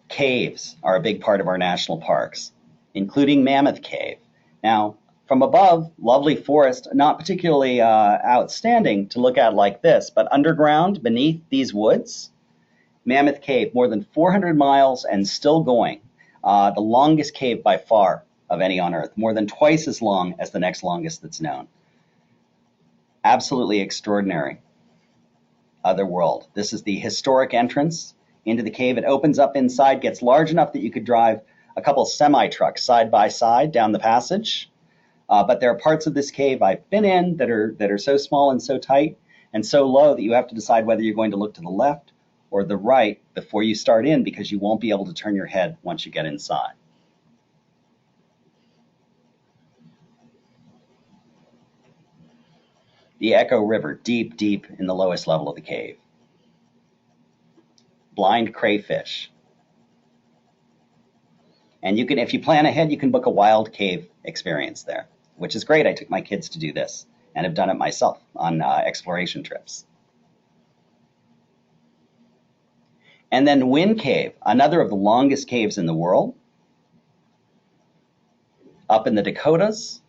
Caves are a big part of our national parks, including Mammoth Cave. Now, from above, lovely forest, not particularly outstanding to look at like this, but underground beneath these woods, Mammoth Cave, more than 400 miles and still going. The longest cave by far of any on Earth, more than twice as long as the next longest that's known. Absolutely extraordinary. Other world. This is the historic entrance into the cave. It opens up inside, gets large enough that you could drive a couple semi-trucks side by side down the passage. But there are parts of this cave I've been in that are so small and so tight and so low that you have to decide whether you're going to look to the left or the right before you start in, because you won't be able to turn your head once you get inside. The Echo River, deep, deep in the lowest level of the cave. Blind crayfish. And you can, if you plan ahead, you can book a wild cave experience there, which is great. I took my kids to do this and have done it myself on exploration trips. And then Wind Cave, another of the longest caves in the world, up in the Dakotas,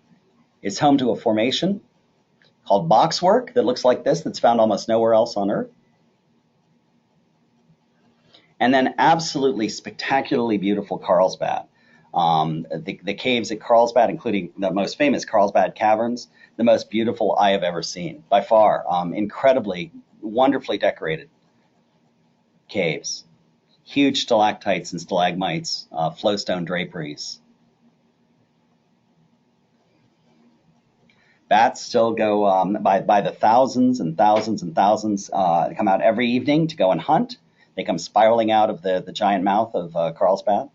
is home to a formation called boxwork that looks like this, that's found almost nowhere else on Earth. And then absolutely spectacularly beautiful Carlsbad. The caves at Carlsbad, including the most famous Carlsbad Caverns, the most beautiful I have ever seen, by far. Incredibly, wonderfully decorated caves. Huge stalactites and stalagmites, flowstone draperies. Bats still go by the thousands and thousands and thousands. They come out every evening to go and hunt. They come spiraling out of the giant mouth of Carlsbad.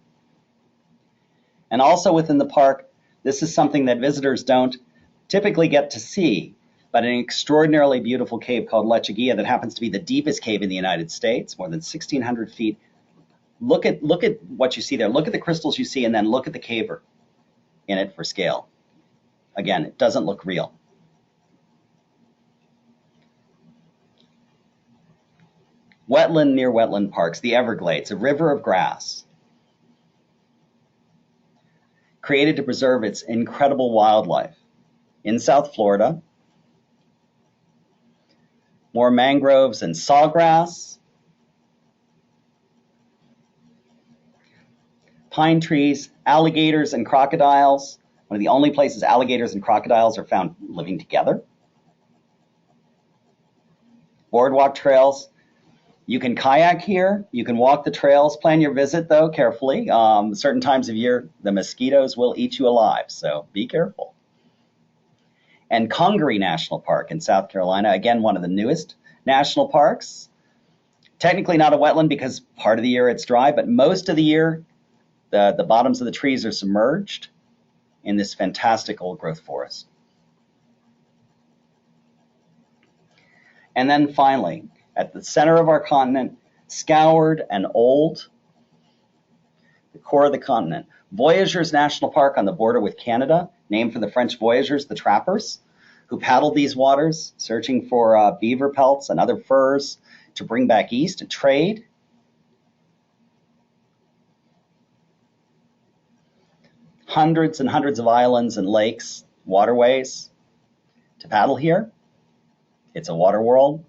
And also within the park, this is something that visitors don't typically get to see, but an extraordinarily beautiful cave called Lechuguilla that happens to be the deepest cave in the United States, more than 1,600 feet. Look at what you see there. Look at the crystals you see, and then look at the caver in it for scale. Again, it doesn't look real. Wetland near wetland parks, the Everglades, a river of grass, created to preserve its incredible wildlife. In South Florida, more mangroves and sawgrass, pine trees, alligators and crocodiles. One of the only places alligators and crocodiles are found living together. Boardwalk trails. You can kayak here. You can walk the trails. Plan your visit, though, carefully. Certain times of year, the mosquitoes will eat you alive, so be careful. And Congaree National Park in South Carolina, again, one of the newest national parks. Technically not a wetland because part of the year it's dry, but most of the year the bottoms of the trees are submerged in this fantastic old growth forest. And then finally, at the center of our continent, scoured and old, the core of the continent, Voyageurs National Park on the border with Canada, named for the French voyageurs, the trappers, who paddled these waters, searching for beaver pelts and other furs to bring back east to trade. Hundreds and hundreds of islands and lakes, waterways to paddle here. It's a water world.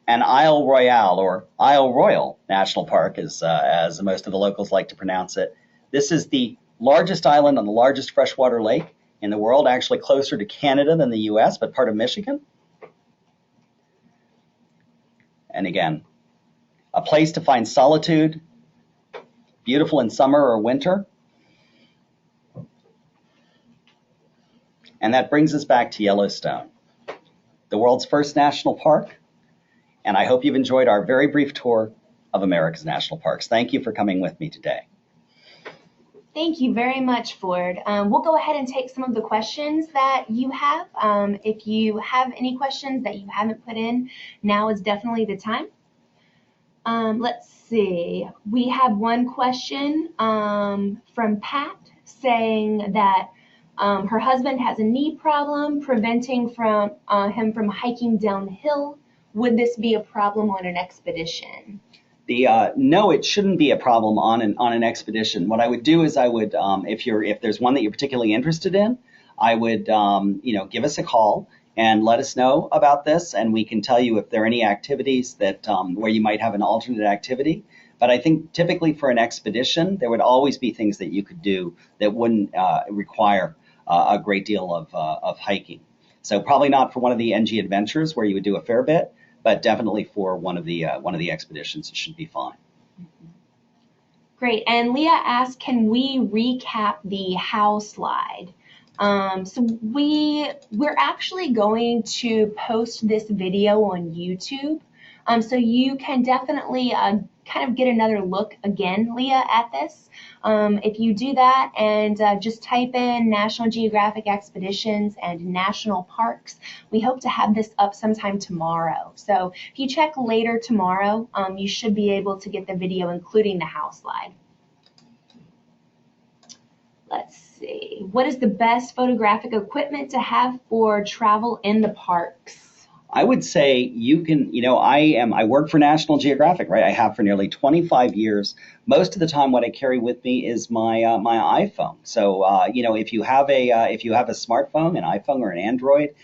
And Isle Royale, or Isle Royal National Park, as most of the locals like to pronounce it. This is the largest island on the largest freshwater lake in the world, actually closer to Canada than the US, but part of Michigan. And again, a place to find solitude, beautiful in summer or winter. And that brings us back to Yellowstone, the world's first national park. And I hope you've enjoyed our very brief tour of America's national parks. Thank you for coming with me today. Thank you very much, Ford. We'll go ahead and take some of the questions that you have. If you have any questions that you haven't put in, now is definitely the time. Let's see. We have one question from Pat saying that her husband has a knee problem preventing him from hiking downhill. Would this be a problem on an expedition? No, it shouldn't be a problem on an expedition. What I would do is I would, if there's one that you're particularly interested in, I would, give us a call and let us know about this, and we can tell you if there are any activities that where you might have an alternate activity. But I think typically for an expedition, there would always be things that you could do that wouldn't require a great deal of hiking. So probably not for one of the NG adventures where you would do a fair bit, but definitely for one of the expeditions, it should be fine. Great. And Leah asked, can we recap the how slide? So we're actually going to post this video on YouTube. So you can definitely kind of get another look again, Leah, at this. If you do that and just type in National Geographic Expeditions and National Parks, we hope to have this up sometime tomorrow. So if you check later tomorrow, you should be able to get the video, including the house slide. Let's see. What is the best photographic equipment to have for travel in the parks? I would say you can, I work for National Geographic, right? I have for nearly 25 years. Most of the time what I carry with me is my iPhone. So, if you have a smartphone, an iPhone or an Android,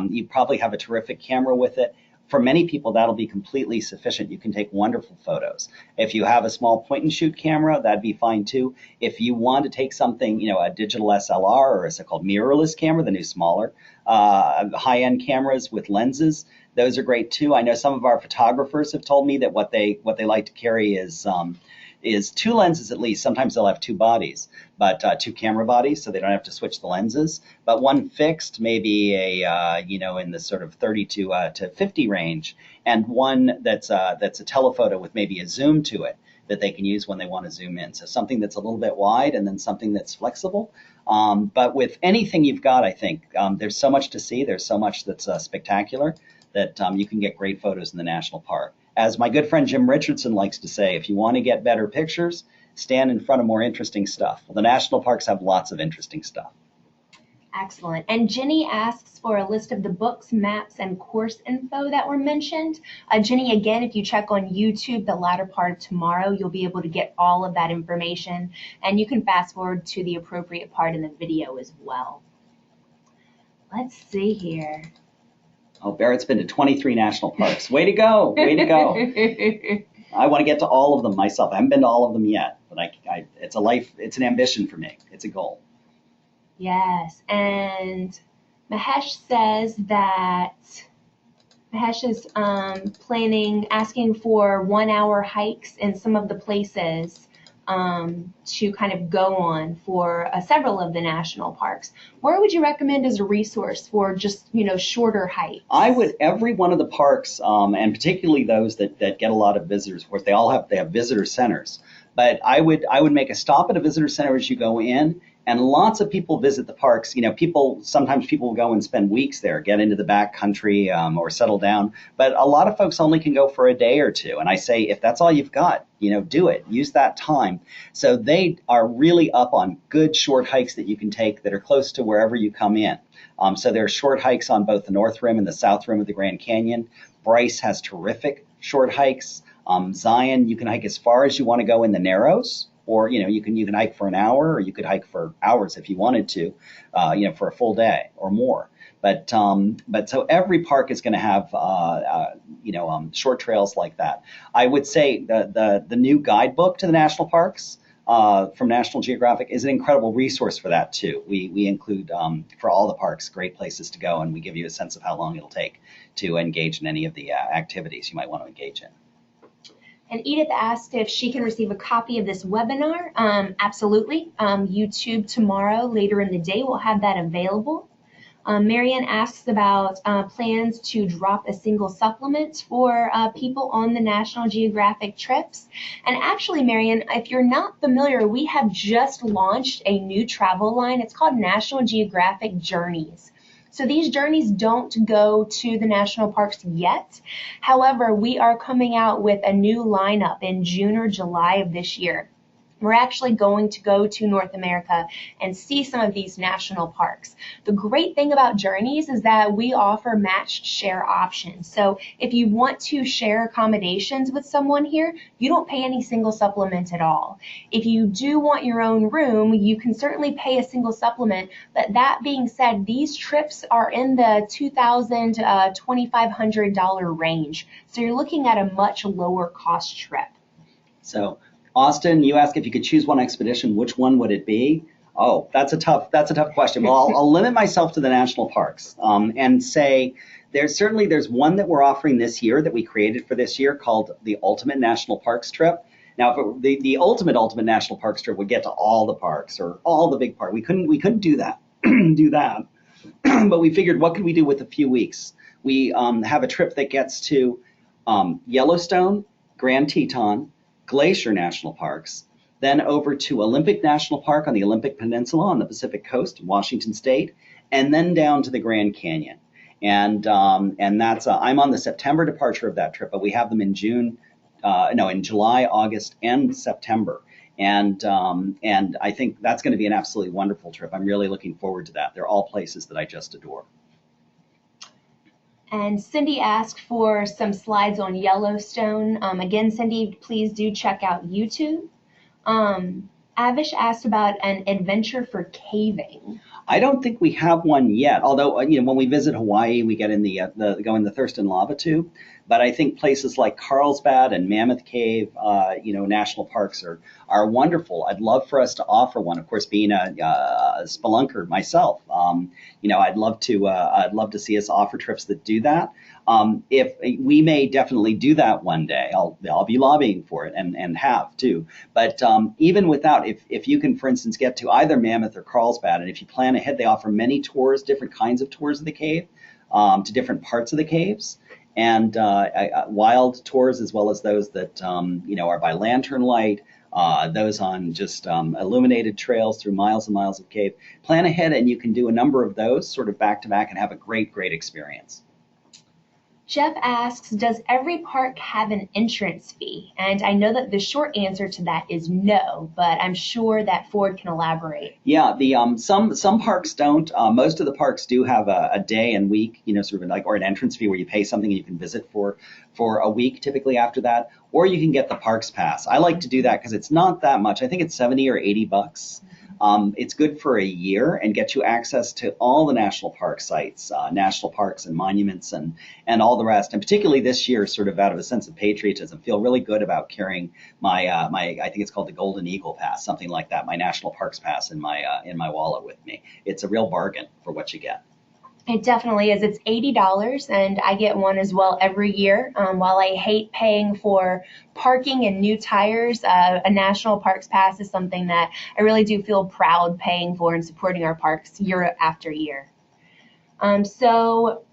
you probably have a terrific camera with it. For many people, that'll be completely sufficient. You can take wonderful photos. If you have a small point and shoot camera, that'd be fine too. If you want to take something, a digital SLR or a so-called mirrorless camera, the new smaller high-end cameras with lenses, those are great too. I know some of our photographers have told me that what they like to carry is two lenses at least. Sometimes they'll have two bodies, but two camera bodies, so they don't have to switch the lenses. But one fixed, maybe in the sort of 30 to 50 range, and one that's a telephoto with maybe a zoom to it that they can use when they want to zoom in. So something that's a little bit wide and then something that's flexible. But with anything you've got, I think there's so much to see. There's so much that's spectacular that you can get great photos in the national park. As my good friend Jim Richardson likes to say, if you want to get better pictures, stand in front of more interesting stuff. Well, the national parks have lots of interesting stuff. Excellent. And Jenny asks for a list of the books, maps, and course info that were mentioned. Jenny, again, if you check on YouTube the latter part of tomorrow, you'll be able to get all of that information, and you can fast forward to the appropriate part in the video as well. Let's see here. Oh, Barrett's been to 23 national parks. Way to go. Way to go. I want to get to all of them myself. I haven't been to all of them yet, but it's an ambition for me. It's a goal. Yes, and Mahesh says that Mahesh is asking for 1 hour hikes in some of the places to kind of go on for several of the national parks. Where would you recommend as a resource for just, shorter hikes? I would, every one of the parks, and particularly those that get a lot of visitors. Of course, they have visitor centers. But I would make a stop at a visitor center as you go in, and lots of people visit the parks. Sometimes people will go and spend weeks there, get into the back country, or settle down. But a lot of folks only can go for a day or two. And I say, if that's all you've got, do it. Use that time. So they are really up on good short hikes that you can take that are close to wherever you come in. So there are short hikes on both the North Rim and the South Rim of the Grand Canyon. Bryce has terrific short hikes. Zion, you can hike as far as you want to go in the Narrows, or you can hike for an hour, or you could hike for hours if you wanted to, for a full day or more. But so every park is going to have short trails like that. I would say the new guidebook to the national parks from National Geographic is an incredible resource for that too. We include for all the parks great places to go, and we give you a sense of how long it'll take to engage in any of the activities you might want to engage in. And Edith asked if she can receive a copy of this webinar. Absolutely. YouTube tomorrow, later in the day, will have that available. Marianne asks about plans to drop a single supplement for people on the National Geographic trips. And actually, Marianne, if you're not familiar, we have just launched a new travel line. It's called National Geographic Journeys. So these journeys don't go to the national parks yet. However, we are coming out with a new lineup in June or July of this year. We're actually going to go to North America and see some of these national parks. The great thing about Journeys is that we offer matched share options. So if you want to share accommodations with someone here, you don't pay any single supplement at all. If you do want your own room, you can certainly pay a single supplement. But that being said, these trips are in the $2,000 to $2,500 range. So you're looking at a much lower cost trip. So Austin, you asked if you could choose one expedition, which one would it be? Oh, that's a tough question. Well, I'll limit myself to the national parks and say there's one that we're offering this year that we created for this year called the Ultimate National Parks Trip. Now, if the ultimate national parks trip would get to all the parks or all the big parks, we couldn't do that. But we figured, what could we do with a few weeks? We have a trip that gets to Yellowstone, Grand Teton, Glacier National Parks, then over to Olympic National Park on the Olympic Peninsula on the Pacific Coast, Washington State, and then down to the Grand Canyon. And that's I'm on the September departure of that trip, but we have them in in July, August, and September. And I think that's going to be an absolutely wonderful trip. I'm really looking forward to that. They're all places that I just adore. And Cindy asked for some slides on Yellowstone. Again, Cindy, please do check out YouTube. Avish asked about an adventure for caving. I don't think we have one yet, although when we visit Hawaii, we get in go in the Thurston Lava Tube. But I think places like Carlsbad and Mammoth Cave, national parks are wonderful. I'd love for us to offer one. Of course, being a spelunker myself, I'd love to see us offer trips that do that. If we may definitely do that one day, I'll be lobbying for it and have too. But even without, if you can, for instance, get to either Mammoth or Carlsbad, and if you plan ahead, they offer many tours, different kinds of tours of the cave, to different parts of the caves. And wild tours, as well as those that are by lantern light, those on just illuminated trails through miles and miles of cave. Plan ahead, and you can do a number of those sort of back to back and have a great experience. Jeff asks, does every park have an entrance fee? And I know that the short answer to that is no, but I'm sure that Ford can elaborate. Yeah, some parks don't. Most of the parks do have a day and week, sort of or an entrance fee where you pay something and you can visit for a week typically after that, or you can get the parks pass. I like to do that because it's not that much. I think it's $70 or $80. It's good for a year and gets you access to all the national park sites, national parks and monuments and all the rest. And particularly this year, sort of out of a sense of patriotism, feel really good about carrying my I think it's called the Golden Eagle Pass, something like that, my national parks pass in my wallet with me. It's a real bargain for what you get. It definitely is. It's $80, and I get one as well every year. While I hate paying for parking and new tires, a national parks pass is something that I really do feel proud paying for and supporting our parks year after year. So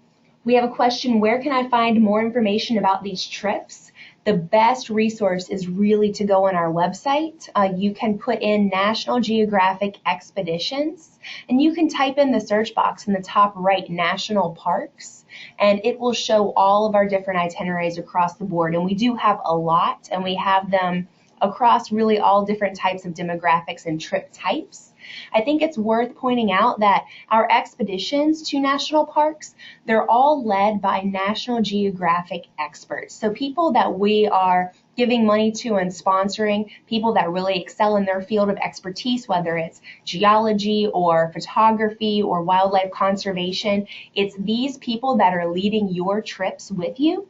we have a question: where can I find more information about these trips? The best resource is really to go on our website. You can put in National Geographic Expeditions, and you can type in the search box in the top right, National Parks, and it will show all of our different itineraries across the board. And we do have a lot, and we have them across really all different types of demographics and trip types. I think it's worth pointing out that our expeditions to national parks, they're all led by National Geographic experts. So people that we are giving money to and sponsoring, people that really excel in their field of expertise, whether it's geology or photography or wildlife conservation. It's these people that are leading your trips with you.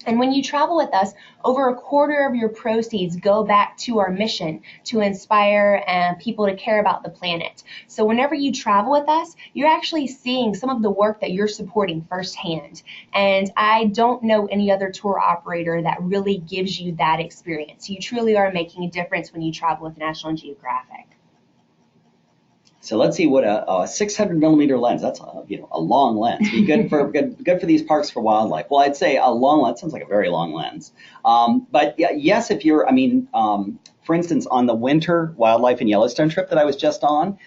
And when you travel with us, over a quarter of your proceeds go back to our mission to inspire people to care about the planet. So whenever you travel with us, you're actually seeing some of the work that you're supporting firsthand. And I don't know any other tour operator that really gives you that experience. You truly are making a difference when you travel with National Geographic. So let's see what a 600 millimeter lens. That's a long lens. Be good for good for these parks for wildlife. Well, I'd say a long lens sounds like a very long lens. But yes, if you're, for instance, on the winter wildlife and Yellowstone trip that I was just on,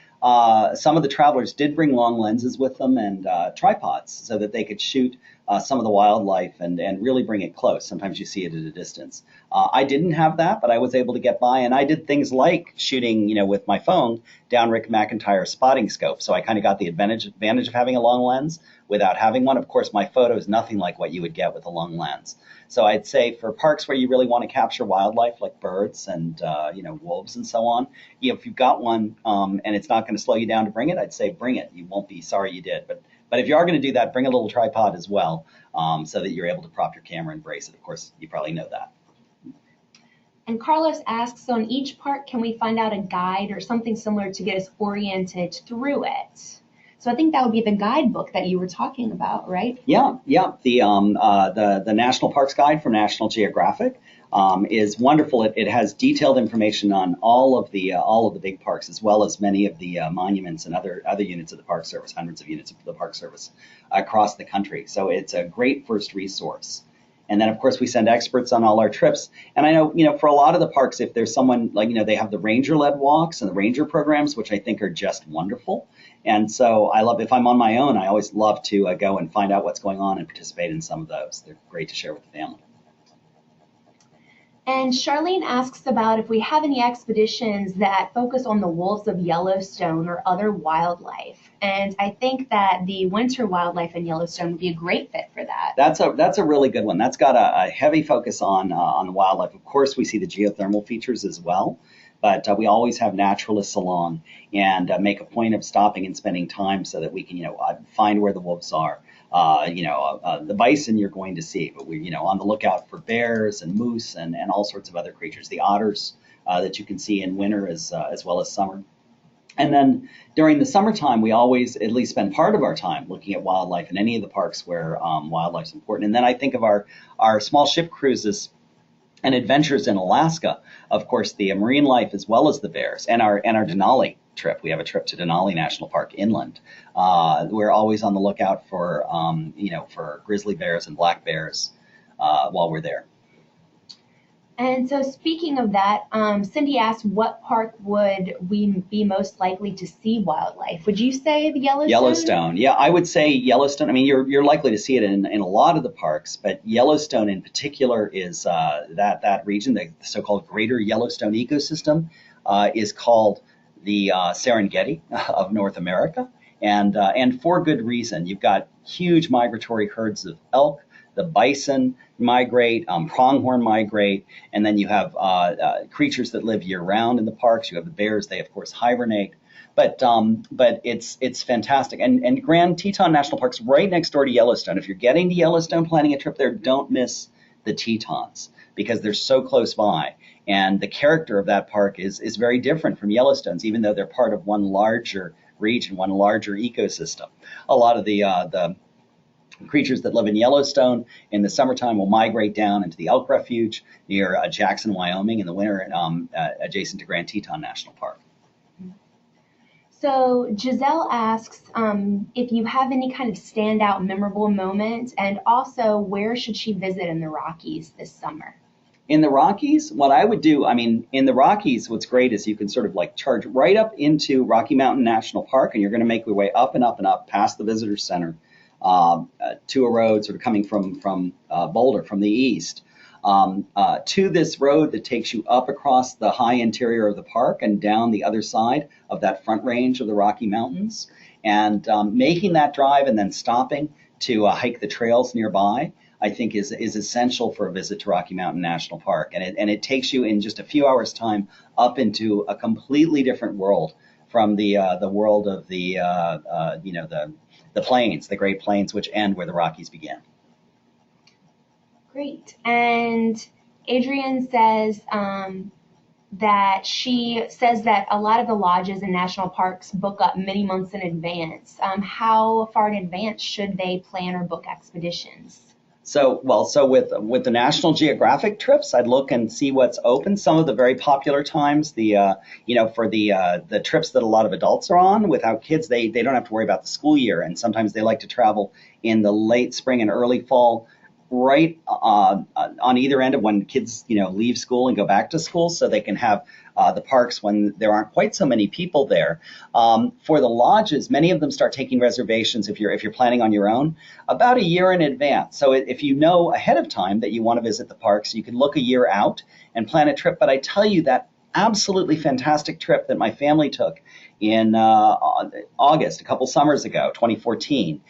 some of the travelers did bring long lenses with them and tripods so that they could shoot some of the wildlife and really bring it close. Sometimes you see it at a distance. I didn't have that, but I was able to get by, and I did things like shooting, with my phone down Rick McIntyre's spotting scope. So I kind of got the advantage of having a long lens without having one. Of course, my photo is nothing like what you would get with a long lens. So I'd say for parks where you really want to capture wildlife like birds and wolves and so on, if you've got one and it's not going to slow you down to bring it, I'd say bring it. You won't be sorry you did. But if you are going to do that, bring a little tripod as well so that you're able to prop your camera and brace it. Of course, you probably know that. And Carlos asks, on each park, can we find out a guide or something similar to get us oriented through it? So I think that would be the guidebook that you were talking about, right? Yeah. The National Parks Guide from National Geographic is wonderful. It has detailed information on all of the big parks, as well as many of the monuments and other units of the Park Service, hundreds of units of the Park Service across the country. So it's a great first resource. And then, of course, we send experts on all our trips. And I know, for a lot of the parks, if there's someone they have the ranger-led walks and the ranger programs, which I think are just wonderful. And so if I'm on my own, I always love to go and find out what's going on and participate in some of those. They're great to share with the family. And Charlene asks about if we have any expeditions that focus on the wolves of Yellowstone or other wildlife. And I think that the winter wildlife in Yellowstone would be a great fit for that. That's a really good one. That's got a heavy focus on the wildlife. Of course, we see the geothermal features as well, but we always have naturalists along and make a point of stopping and spending time so that we can find where the wolves are. The bison you're going to see, but we're on the lookout for bears and moose and all sorts of other creatures. The otters that you can see in winter as well as summer. And then during the summertime, we always at least spend part of our time looking at wildlife in any of the parks where wildlife's important. And then I think of our small ship cruises and adventures in Alaska. Of course, the marine life as well as the bears and our Denali trip. We have a trip to Denali National Park inland. We're always on the lookout for grizzly bears and black bears while we're there. And so speaking of that, Cindy asked, what park would we be most likely to see wildlife? Would you say the Yellowstone? Yellowstone. Yeah, I would say Yellowstone. You're likely to see it in a lot of the parks, but Yellowstone in particular is that region, the so-called Greater Yellowstone ecosystem, is called the Serengeti of North America, and for good reason. You've got huge migratory herds of elk. The bison migrate, pronghorn migrate, and then you have creatures that live year-round in the parks. You have the bears; they of course hibernate. But it's fantastic. And Grand Teton National Park's right next door to Yellowstone. If you're getting to Yellowstone, planning a trip there, don't miss the Tetons because they're so close by. And the character of that park is very different from Yellowstone's, even though they're part of one larger region, one larger ecosystem. A lot of the creatures that live in Yellowstone in the summertime will migrate down into the elk refuge near Jackson, Wyoming in the winter, adjacent to Grand Teton National Park. So Giselle asks if you have any kind of standout memorable moment, and also where should she visit in the Rockies this summer? In the Rockies, what I would do, I mean, in the Rockies, what's great is you can sort of like charge right up into Rocky Mountain National Park, and you're going to make your way up and up and up past the visitor center to a road sort of coming from Boulder from the east to this road that takes you up across the high interior of the park and down the other side of that front range of the Rocky Mountains. And making that drive and then stopping to hike the trails nearby, I think is essential for a visit to Rocky Mountain National Park. And it takes you in just a few hours' time up into a completely different world from the world of the plains, the Great Plains, which end where the Rockies begin. Great. And Adrienne says that she says that a lot of the lodges in national parks book up many months in advance. How far in advance should they plan or book expeditions? So with the National Geographic trips, I'd look and see what's open. Some of the very popular times, for the trips that a lot of adults are on without kids, they don't have to worry about the school year. And sometimes they like to travel in the late spring and early fall, right on either end of when kids, leave school and go back to school, so they can have the parks when there aren't quite so many people there. For the lodges, many of them start taking reservations if you're planning on your own about a year in advance. So if you know ahead of time that you want to visit the parks, you can look a year out and plan a trip. But I tell you, that absolutely fantastic trip that my family took in August, a couple summers ago, 2014,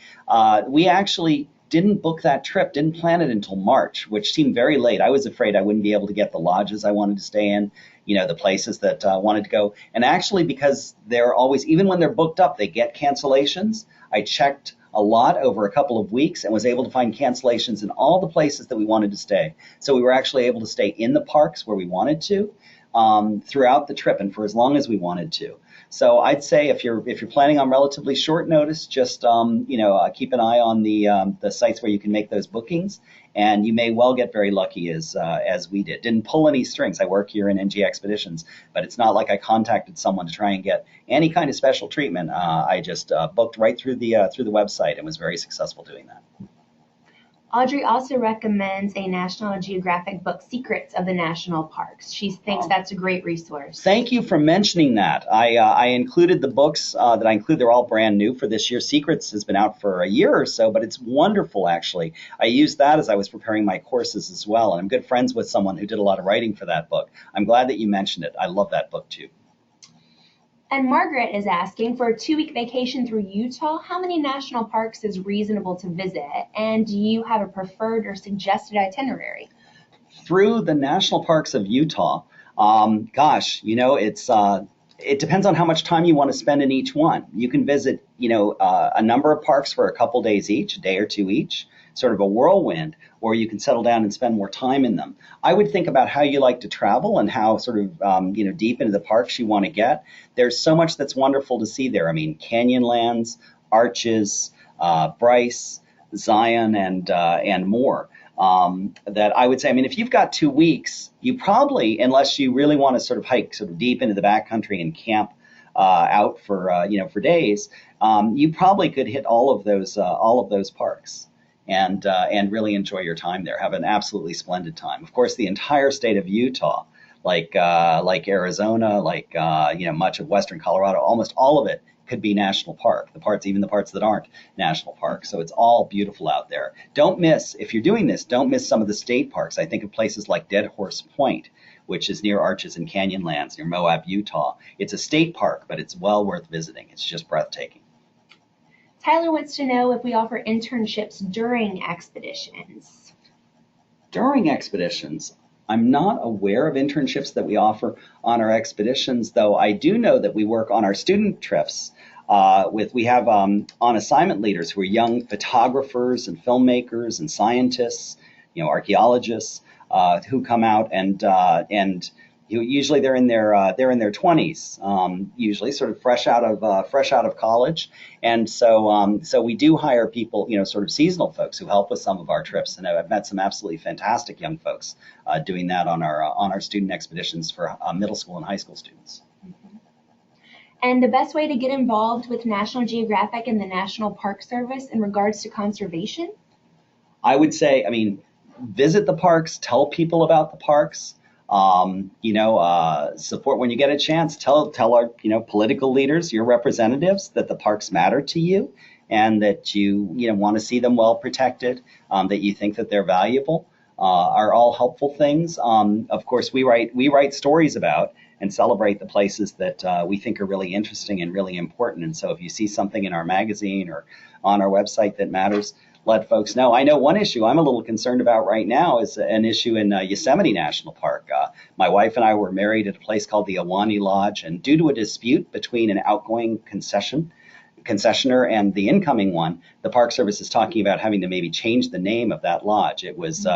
we actually didn't book that trip, didn't plan it until March, which seemed very late. I was afraid I wouldn't be able to get the lodges I wanted to stay in, the places that I wanted to go. And actually, because they're always, even when they're booked up, they get cancellations. I checked a lot over a couple of weeks and was able to find cancellations in all the places that we wanted to stay. So we were actually able to stay in the parks where we wanted to throughout the trip and for as long as we wanted to. So I'd say if you're planning on relatively short notice, just keep an eye on the sites where you can make those bookings, and you may well get very lucky as we did. Didn't pull any strings. I work here in NG Expeditions, but it's not like I contacted someone to try and get any kind of special treatment. I just booked right through the website and was very successful doing that. Audrey also recommends a National Geographic book, Secrets of the National Parks. She thinks that's a great resource. Thank you for mentioning that. I included the books that I include. They're all brand new for this year. Secrets has been out for a year or so, but it's wonderful, actually. I used that as I was preparing my courses as well, and I'm good friends with someone who did a lot of writing for that book. I'm glad that you mentioned it. I love that book, too. And Margaret is asking, for a 2-week vacation through Utah, how many national parks is reasonable to visit? And do you have a preferred or suggested itinerary? Through the national parks of Utah, it depends on how much time you want to spend in each one. You can visit, a number of parks for a couple days each, a day or two each, sort of a whirlwind, or you can settle down and spend more time in them. I would think about how you like to travel and how sort of, deep into the parks you want to get. There's so much that's wonderful to see there. I mean, Canyonlands, Arches, Bryce, Zion, and more. That I would say, if you've got 2 weeks, you probably, unless you really want to sort of hike sort of deep into the backcountry and camp out for days, you probably could hit all of those parks and really enjoy your time there. Have an absolutely splendid time. Of course, the entire state of Utah, like Arizona, much of western Colorado, almost all of it could be national park. Even the parts that aren't national park. So it's all beautiful out there. If you're doing this, don't miss some of the state parks. I think of places like Dead Horse Point, which is near Arches and Canyonlands, near Moab, Utah. It's a state park, but it's well worth visiting. It's just breathtaking. Tyler wants to know if we offer internships during expeditions. During expeditions, I'm not aware of internships that we offer on our expeditions, though I do know that we work on our student trips. We have on assignment leaders who are young photographers and filmmakers and scientists, archaeologists who come out and Usually they're in their 20s, usually sort of fresh out of college, and so we do hire people, sort of seasonal folks who help with some of our trips, and I've met some absolutely fantastic young folks doing that on our student expeditions for middle school and high school students. And the best way to get involved with National Geographic and the National Park Service in regards to conservation? I would say, visit the parks, tell people about the parks. Support when you get a chance. Tell our political leaders, your representatives, that the parks matter to you, and that you want to see them well protected. That you think that they're valuable. Are all helpful things. Of course, we write stories about and celebrate the places that we think are really interesting and really important. And so, if you see something in our magazine or on our website that matters, let folks know. I know one issue I'm a little concerned about right now is an issue in Yosemite National Park. My wife and I were married at a place called the Ahwahnee Lodge, and due to a dispute between an outgoing concessioner and the incoming one, the Park Service is talking about having to maybe change the name of that lodge. It was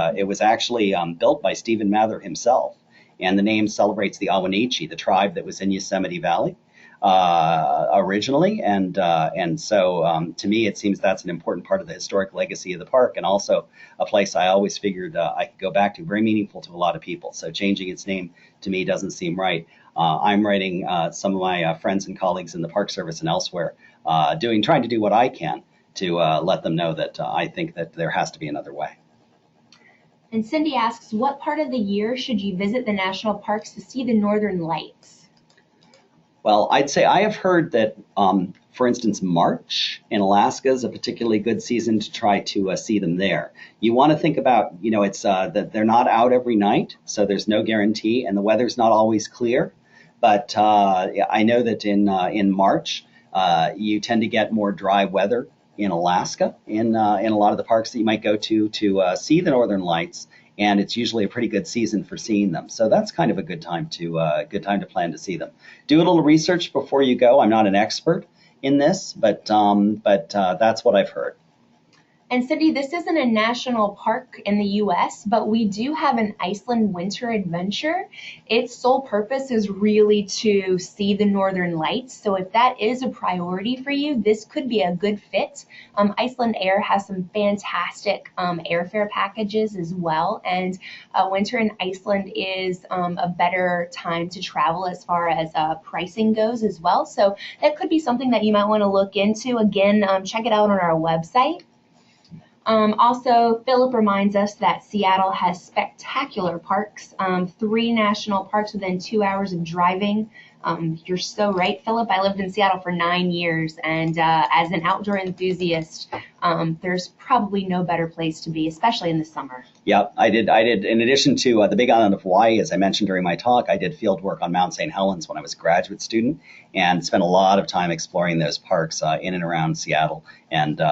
actually built by Stephen Mather himself, and the name celebrates the Ahwahnee, the tribe that was in Yosemite Valley originally, and so to me it seems that's an important part of the historic legacy of the park, and also a place I always figured I could go back to, very meaningful to a lot of people. So changing its name to me doesn't seem right. I'm writing some of my friends and colleagues in the Park Service and elsewhere, trying to do what I can to let them know that I think that there has to be another way. And Cindy asks, what part of the year should you visit the national parks to see the northern lights? Well, I'd say I have heard that, for instance, March in Alaska is a particularly good season to try to see them there. You want to think about, it's that they're not out every night, so there's no guarantee, and the weather's not always clear. But I know that in March, you tend to get more dry weather in Alaska, in a lot of the parks that you might go to see the northern lights. And it's usually a pretty good season for seeing them. So that's kind of a good time to plan to see them. Do a little research before you go. I'm not an expert in this, but that's what I've heard. And Cindy, this isn't a national park in the U.S., but we do have an Iceland winter adventure. Its sole purpose is really to see the northern lights. So if that is a priority for you, this could be a good fit. Iceland Air has some fantastic airfare packages as well. And winter in Iceland is a better time to travel as far as pricing goes as well. So that could be something that you might want to look into. Again, check it out on our website. Also, Philip reminds us that Seattle has spectacular parks, 3 national parks within 2 hours of driving. You're so right, Philip. I lived in Seattle for 9 years, and as an outdoor enthusiast, there's probably no better place to be, especially in the summer. Yep, I did. In addition to the Big Island of Hawaii, as I mentioned during my talk, I did field work on Mount St. Helens when I was a graduate student, and spent a lot of time exploring those parks in and around Seattle and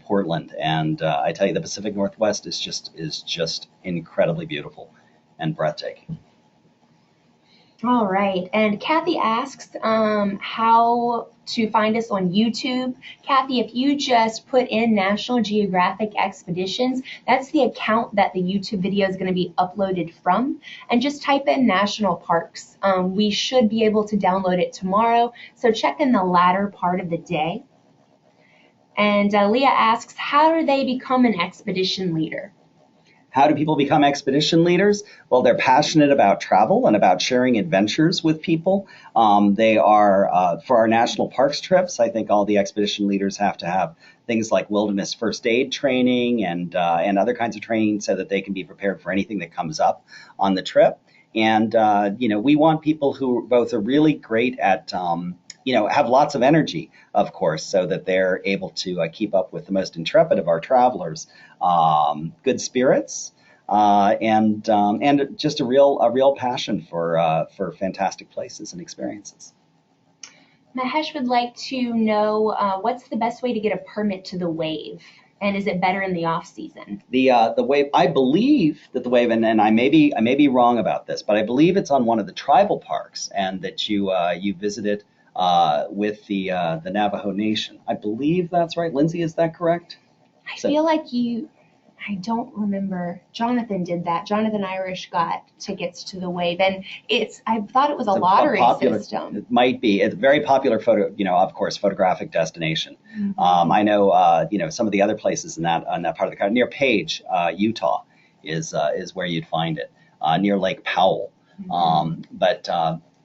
Portland. And I tell you, the Pacific Northwest is just incredibly beautiful and breathtaking. All right. And Kathy asks how to find us on YouTube. Kathy, if you just put in National Geographic Expeditions, that's the account that the YouTube video is going to be uploaded from. And just type in national parks. We should be able to download it tomorrow. So check in the latter part of the day. And Leah asks, how do they become an expedition leader? How do people become expedition leaders? Well, they're passionate about travel and about sharing adventures with people. They are, for our national parks trips, I think all the expedition leaders have to have things like wilderness first aid training and other kinds of training so that they can be prepared for anything that comes up on the trip. And, we want people who both are really great at, have lots of energy, of course, so that they're able to keep up with the most intrepid of our travelers, good spirits, and just a real passion for fantastic places and experiences. Mahesh would like to know what's the best way to get a permit to the Wave, and is it better in the off season? The Wave, I believe that the Wave, and I may be wrong about this, but I believe it's on one of the tribal parks, and that you visit it with the Navajo Nation. I believe that's right. Lindsay, is that correct? I feel like you I don't remember. Jonathan did that. Jonathan Irish got tickets to the wave, and I thought it was a lottery system. It might be. It's a very popular of course, photographic destination. I know, some of the other places in that part of the country, near Page, Utah, is where you'd find it, near Lake Powell.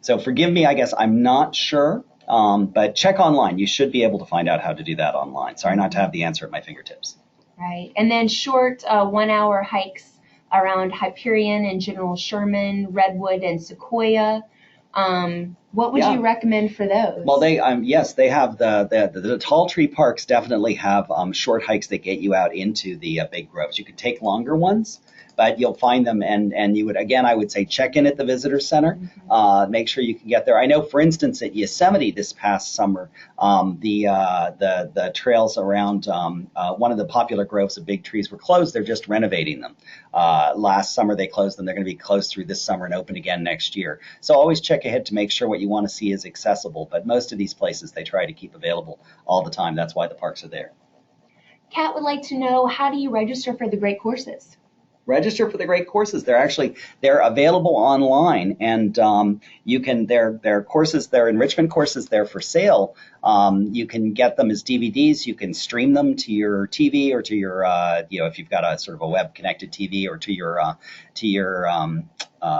So forgive me, I guess I'm not sure, but check online. You should be able to find out how to do that online. Sorry not to have the answer at my fingertips. Right. And then short 1-hour hikes around Hyperion and General Sherman, Redwood and Sequoia. What would you recommend for those? Well, they have the tall tree parks definitely have short hikes that get you out into the big groves. You could take longer ones, but you'll find them, and you would, again, I would say check in at the visitor center, make sure you can get there. I know, for instance, at Yosemite this past summer, the trails around one of the popular groves of big trees were closed. They're just renovating them. Last summer they closed them. They're going to be closed through this summer and open again next year. So always check ahead to make sure what you want to see is accessible. But most of these places they try to keep available all the time. That's why the parks are there. Kat would like to know, how do you register for the great courses? Register for the great courses. They're available online, and they're courses, they're enrichment courses. They're for sale. You can get them as DVDs. You can stream them to your TV or to your if you've got a sort of a web connected TV, or to your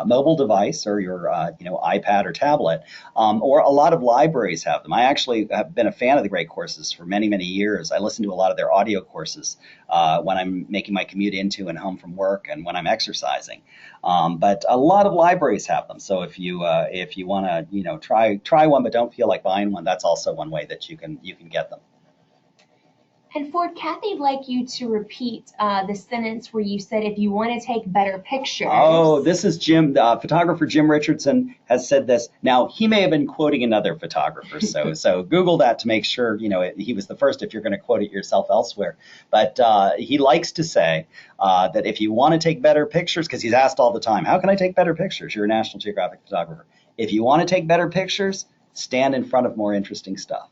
mobile device, or your iPad or tablet, or a lot of libraries have them. I actually have been a fan of the great courses for many, many years. I listen to a lot of their audio courses when I'm making my commute into and home from work, and when I'm exercising. But a lot of libraries have them. So if you want to try one but don't feel like buying one, that's also one way that you can get them. And Ford, Kathy'd like you to repeat the sentence where you said, if you want to take better pictures. Oh, this is Jim. Photographer Jim Richardson has said this. Now, he may have been quoting another photographer, so Google that to make sure, he was the first if you're going to quote it yourself elsewhere. But he likes to say that if you want to take better pictures, because he's asked all the time, how can I take better pictures? You're a National Geographic photographer. If you want to take better pictures, stand in front of more interesting stuff.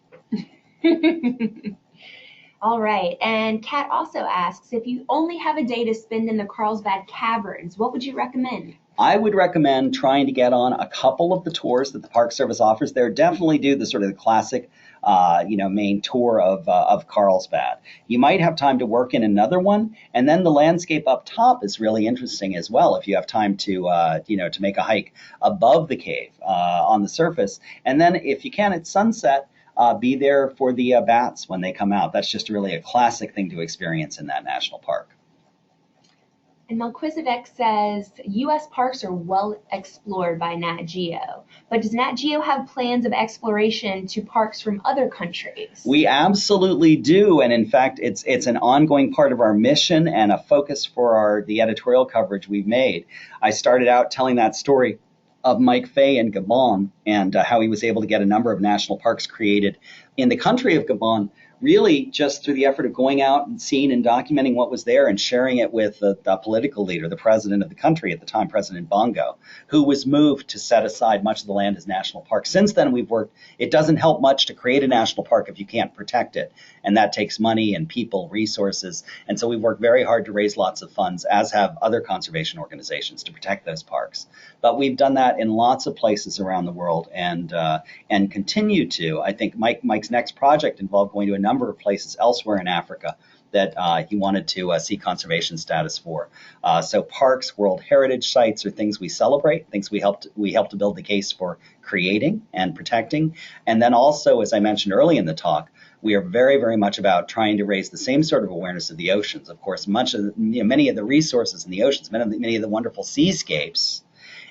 All right. And Kat also asks, if you only have a day to spend in the Carlsbad Caverns, what would you recommend? I would recommend trying to get on a couple of the tours that the Park Service offers there. Definitely do the sort of the classic, main tour of Carlsbad. You might have time to work in another one, and then the landscape up top is really interesting as well. If you have time to make a hike above the cave on the surface, and then if you can at sunset, be there for the bats when they come out. That's just really a classic thing to experience in that national park. And Melchizedek says, U.S. parks are well explored by Nat Geo, but does Nat Geo have plans of exploration to parks from other countries? We absolutely do, and in fact, it's an ongoing part of our mission and a focus for the editorial coverage we've made. I started out telling that story of Mike Fay in Gabon, and how he was able to get a number of national parks created in the country of Gabon, really just through the effort of going out and seeing and documenting what was there and sharing it with the political leader, the president of the country at the time, President Bongo, who was moved to set aside much of the land as national parks. Since then, we've worked. It doesn't help much to create a national park if you can't protect it, and that takes money and people, resources. And so we've worked very hard to raise lots of funds, as have other conservation organizations, to protect those parks. But we've done that in lots of places around the world, and continue to. I think Mike's next project involved going to a number of places elsewhere in Africa that he wanted to see conservation status for. So parks, World Heritage Sites are things we celebrate, things we help to build the case for creating and protecting. And then also, as I mentioned early in the talk, we are very, very much about trying to raise the same sort of awareness of the oceans. Of course, many of the resources in the oceans, many of the wonderful seascapes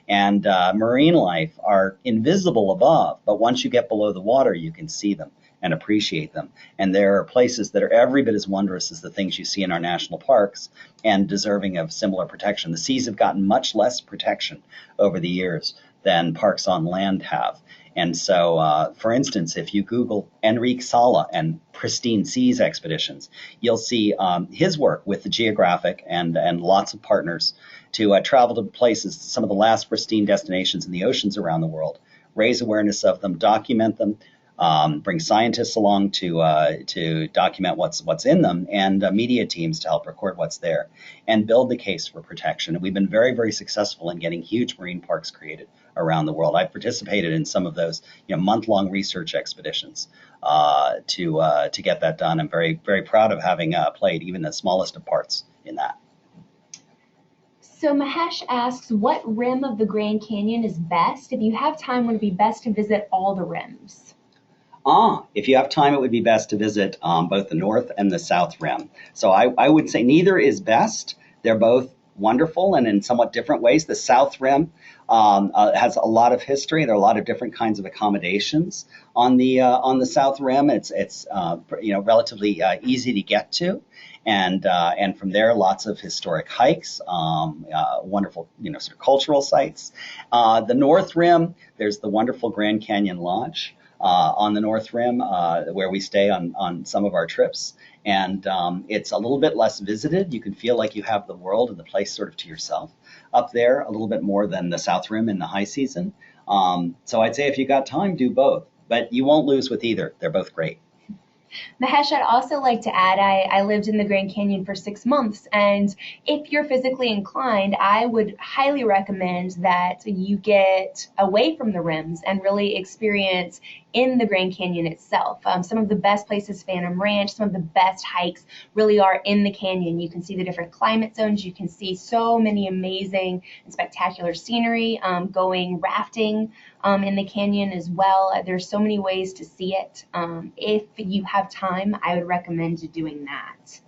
and marine life are invisible above, but once you get below the water, you can see them and appreciate them. And there are places that are every bit as wondrous as the things you see in our national parks and deserving of similar protection. The seas have gotten much less protection over the years than parks on land have. And so, for instance, if you Google Enrique Sala and pristine seas expeditions, you'll see his work with the Geographic and lots of partners to travel to places, some of the last pristine destinations in the oceans around the world, raise awareness of them, document them, bring scientists along to document what's in them, and media teams to help record what's there, and build the case for protection. And we've been very, very successful in getting huge marine parks created around the world. I've participated in some of those month-long research expeditions to get that done. I'm very, very proud of having played even the smallest of parts in that. So Mahesh asks, what rim of the Grand Canyon is best? If you have time, would it be best to visit all the rims? If you have time, it would be best to visit both the North and the South Rim. So I would say neither is best. They're both wonderful and in somewhat different ways. The South Rim has a lot of history. There are a lot of different kinds of accommodations on the South Rim. It's relatively easy to get to. And from there, lots of historic hikes, wonderful, sort of cultural sites. The North Rim, there's the wonderful Grand Canyon Lodge on the North Rim, where we stay on some of our trips. And it's a little bit less visited. You can feel like you have the world and the place sort of to yourself up there, a little bit more than the South Rim in the high season. So I'd say if you got time, do both. But you won't lose with either. They're both great. Mahesh, I'd also like to add, I lived in the Grand Canyon for 6 months, and if you're physically inclined, I would highly recommend that you get away from the rims and really experience in the Grand Canyon itself. Some of the best places, Phantom Ranch, some of the best hikes really are in the canyon. You can see the different climate zones. You can see so many amazing and spectacular scenery, going rafting in the canyon as well. There's so many ways to see it. If you have time, I would recommend doing that.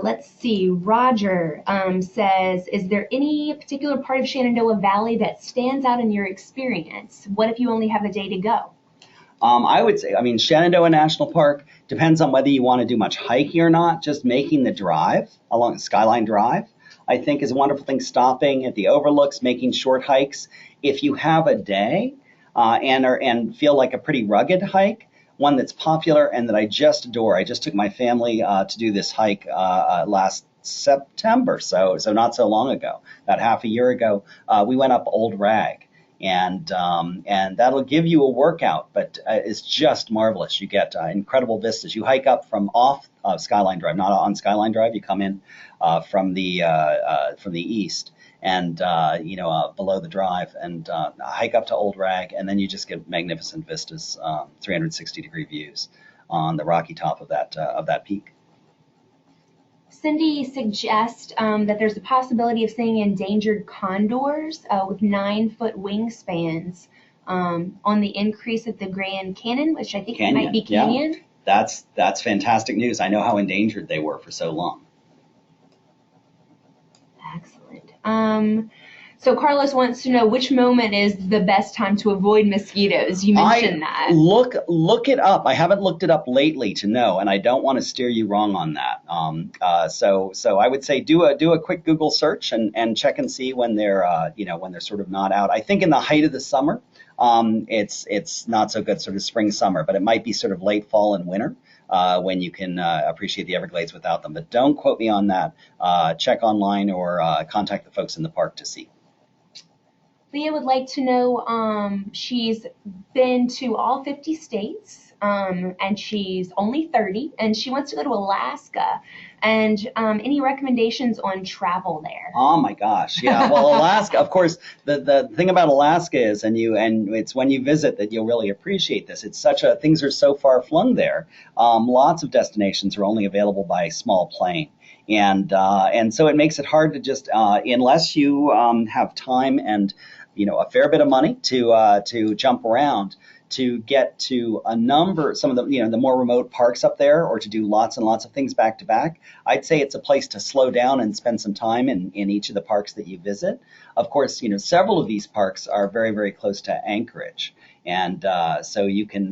Let's see, Roger says, is there any particular part of Shenandoah Valley that stands out in your experience? What if you only have a day to go? I would say, Shenandoah National Park depends on whether you want to do much hiking or not. Just making the drive along Skyline Drive, I think, is a wonderful thing. Stopping at the overlooks, making short hikes. If you have a day and feel like a pretty rugged hike, one that's popular and that I just adore. I just took my family to do this hike last September, so not so long ago, about half a year ago. We went up Old Rag, and that'll give you a workout, but it's just marvelous. You get incredible vistas. You hike up from off Skyline Drive, not on Skyline Drive. You come in from the east. And below the drive, and hike up to Old Rag, and then you just get magnificent vistas, 360-degree views on the rocky top of that peak. Cindy suggests that there's a possibility of seeing endangered condors with 9-foot wingspans on the increase at the Grand Canyon, which I think might be Canyon. Yeah. That's fantastic news. I know how endangered they were for so long. Excellent. So Carlos wants to know which moment is the best time to avoid mosquitoes. You mentioned that. Look it up. I haven't looked it up lately to know, and I don't want to steer you wrong on that. So I would say do a quick Google search and check and see when they're when they're sort of not out. I think in the height of the summer, it's not so good, sort of spring summer, but it might be sort of late fall and winter. When you can appreciate the Everglades without them. But don't quote me on that. Check online or contact the folks in the park to see. Leah would like to know, she's been to all 50 states, and she's only 30, and she wants to go to Alaska. And any recommendations on travel there? Oh my gosh, yeah. Well, Alaska, of course. The thing about Alaska is, and it's when you visit that you'll really appreciate this. It's things are so far flung there. Lots of destinations are only available by small plane, and so it makes it hard to just unless you have time and a fair bit of money to jump around, to get to some of the more remote parks up there, or to do lots and lots of things back to back. I'd say it's a place to slow down and spend some time in each of the parks that you visit. Of course, several of these parks are very, very close to Anchorage, and so you can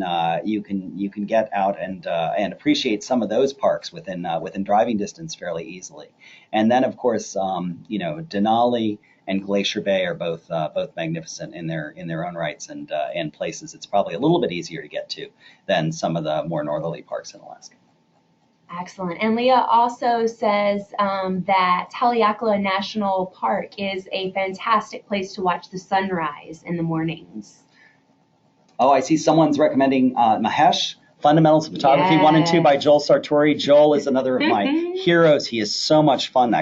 get out and appreciate some of those parks within driving distance fairly easily. And then, of course, Denali and Glacier Bay are both magnificent in their own rights, and places it's probably a little bit easier to get to than some of the more northerly parks in Alaska. Excellent. And Leah also says that Haleakala National Park is a fantastic place to watch the sunrise in the mornings. Oh, I see someone's recommending Mahesh, Fundamentals of Photography 1 and 2 by Yes. Joel Sartori. Joel is another of my heroes. He is so much fun.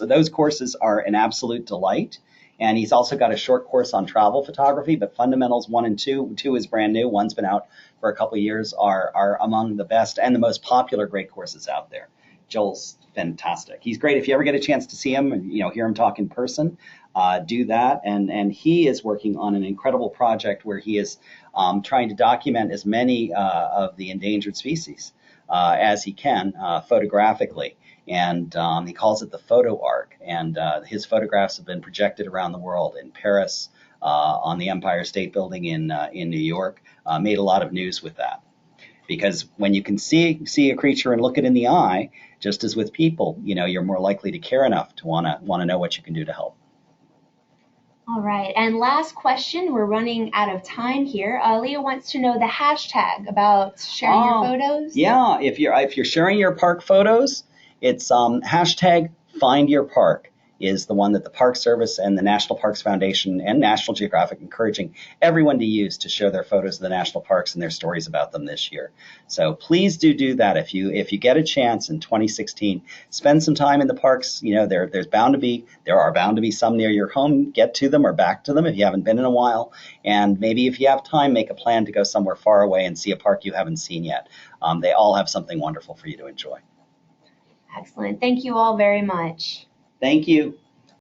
Those courses are an absolute delight. And he's also got a short course on travel photography, but Fundamentals 1 and 2, 2 is brand new. One's been out for a couple of years, are among the best and the most popular great courses out there. Joel's fantastic. He's great. If you ever get a chance to see him and hear him talk in person, do that. And he is working on an incredible project where he is trying to document as many of the endangered species as he can photographically. And he calls it the photo arc. And his photographs have been projected around the world in Paris, on the Empire State Building in New York. Made a lot of news with that. Because when you can see a creature and look it in the eye, just as with people, you're more likely to care enough to want to know what you can do to help. All right, and last question. We're running out of time here. Leah wants to know the hashtag about sharing your photos. Yeah, if you're sharing your park photos, it's hashtag Find Your Park is the one that the Park Service and the National Parks Foundation and National Geographic encouraging everyone to use to share their photos of the national parks and their stories about them this year. So please do that if you get a chance in 2016. Spend some time in the parks. There are bound to be some near your home. Get to them or back to them if you haven't been in a while. And maybe if you have time, make a plan to go somewhere far away and see a park you haven't seen yet. They all have something wonderful for you to enjoy. Excellent. Thank you all very much. Thank you.